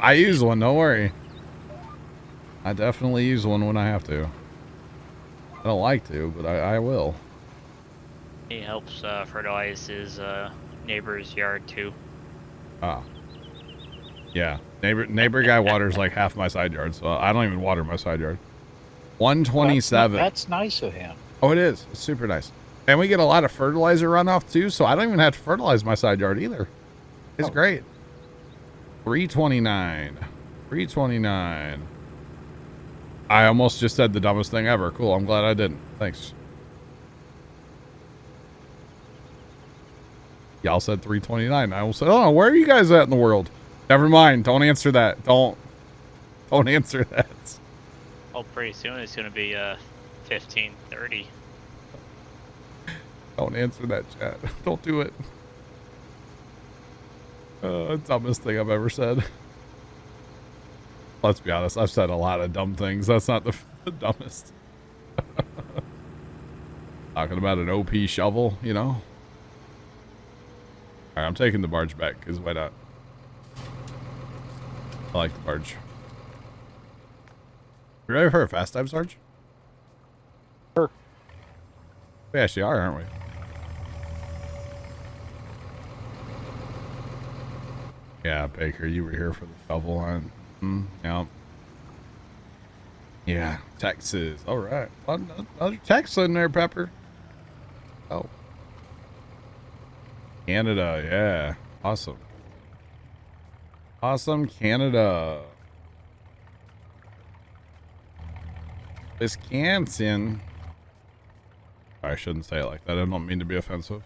I use one, don't worry. I definitely use one when I have to. I don't like to, but I will. He helps fertilize his neighbor's yard too. Ah. Yeah. Neighbor guy waters like half my side yard, so I don't even water my side yard. 127. That's nice of him. Oh, it is. It's super nice. And we get a lot of fertilizer runoff too, so I don't even have to fertilize my side yard either. It's great. 329. 329. I almost just said the dumbest thing ever. Cool. I'm glad I didn't. Thanks. Y'all said 329. I almost said, oh, where are you guys at in the world? Never mind. Don't answer that. Don't answer that. Oh, pretty soon it's gonna be 15:30. Don't answer that, chat. Don't do it. Dumbest thing I've ever said. Let's be honest. I've said a lot of dumb things. That's not the dumbest. Talking about an OP shovel, you know? All right, I'm taking the barge back because why not? I like the barge. You ready for a fast time, Sarge? Sure. We actually are, aren't we? Yeah, Baker, you were here for the shovel hunt. Yeah. Yeah, Texas. All right. Another Texas in there, Pepper. Oh. Canada, yeah. Awesome. Awesome, Canada. Wisconsin. I shouldn't say it like that. I don't mean to be offensive.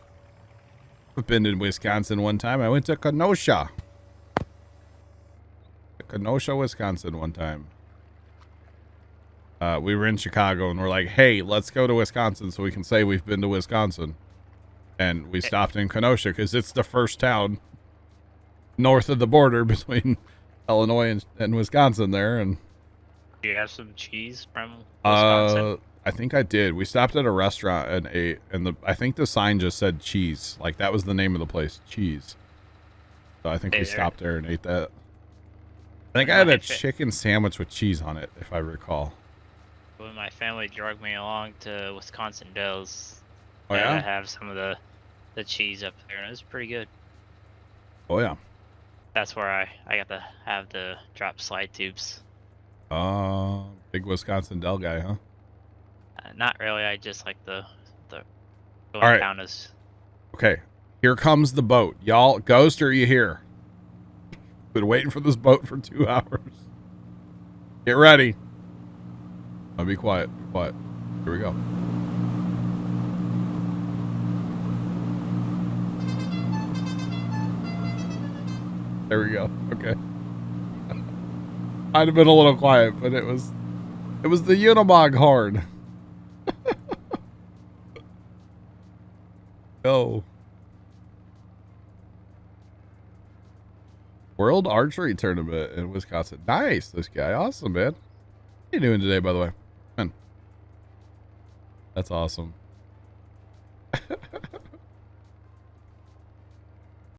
I've been in Wisconsin one time. I went to Kenosha. Kenosha, Wisconsin one time. We were in Chicago and we're like, hey, let's go to Wisconsin so we can say we've been to Wisconsin. And we stopped in Kenosha because it's the first town north of the border between Illinois and Wisconsin there. And Do you have some cheese from Wisconsin? I think I did. We stopped at a restaurant and ate, and I think the sign just said cheese. Like that was the name of the place, cheese. So I think we stopped there and ate that. I think I had a chicken sandwich with cheese on it, if I recall. When my family dragged me along to Wisconsin Dells, Oh yeah? I have some of the cheese up there, and it was pretty good. Oh yeah. That's where I got to have the drop slide tubes. Big Wisconsin Dell guy, huh? Not really. I just like the All right. down as. Okay, here comes the boat. Y'all, Ghost, are you here? Been waiting for this boat for 2 hours. Get ready. I'll be quiet. Be quiet. Here we go. There we go. Okay. I'd have been a little quiet, but it was the Unimog horn. Go. World Archery Tournament in Wisconsin. Nice, this guy. Awesome, man. How you doing today, by the way? Man. That's awesome.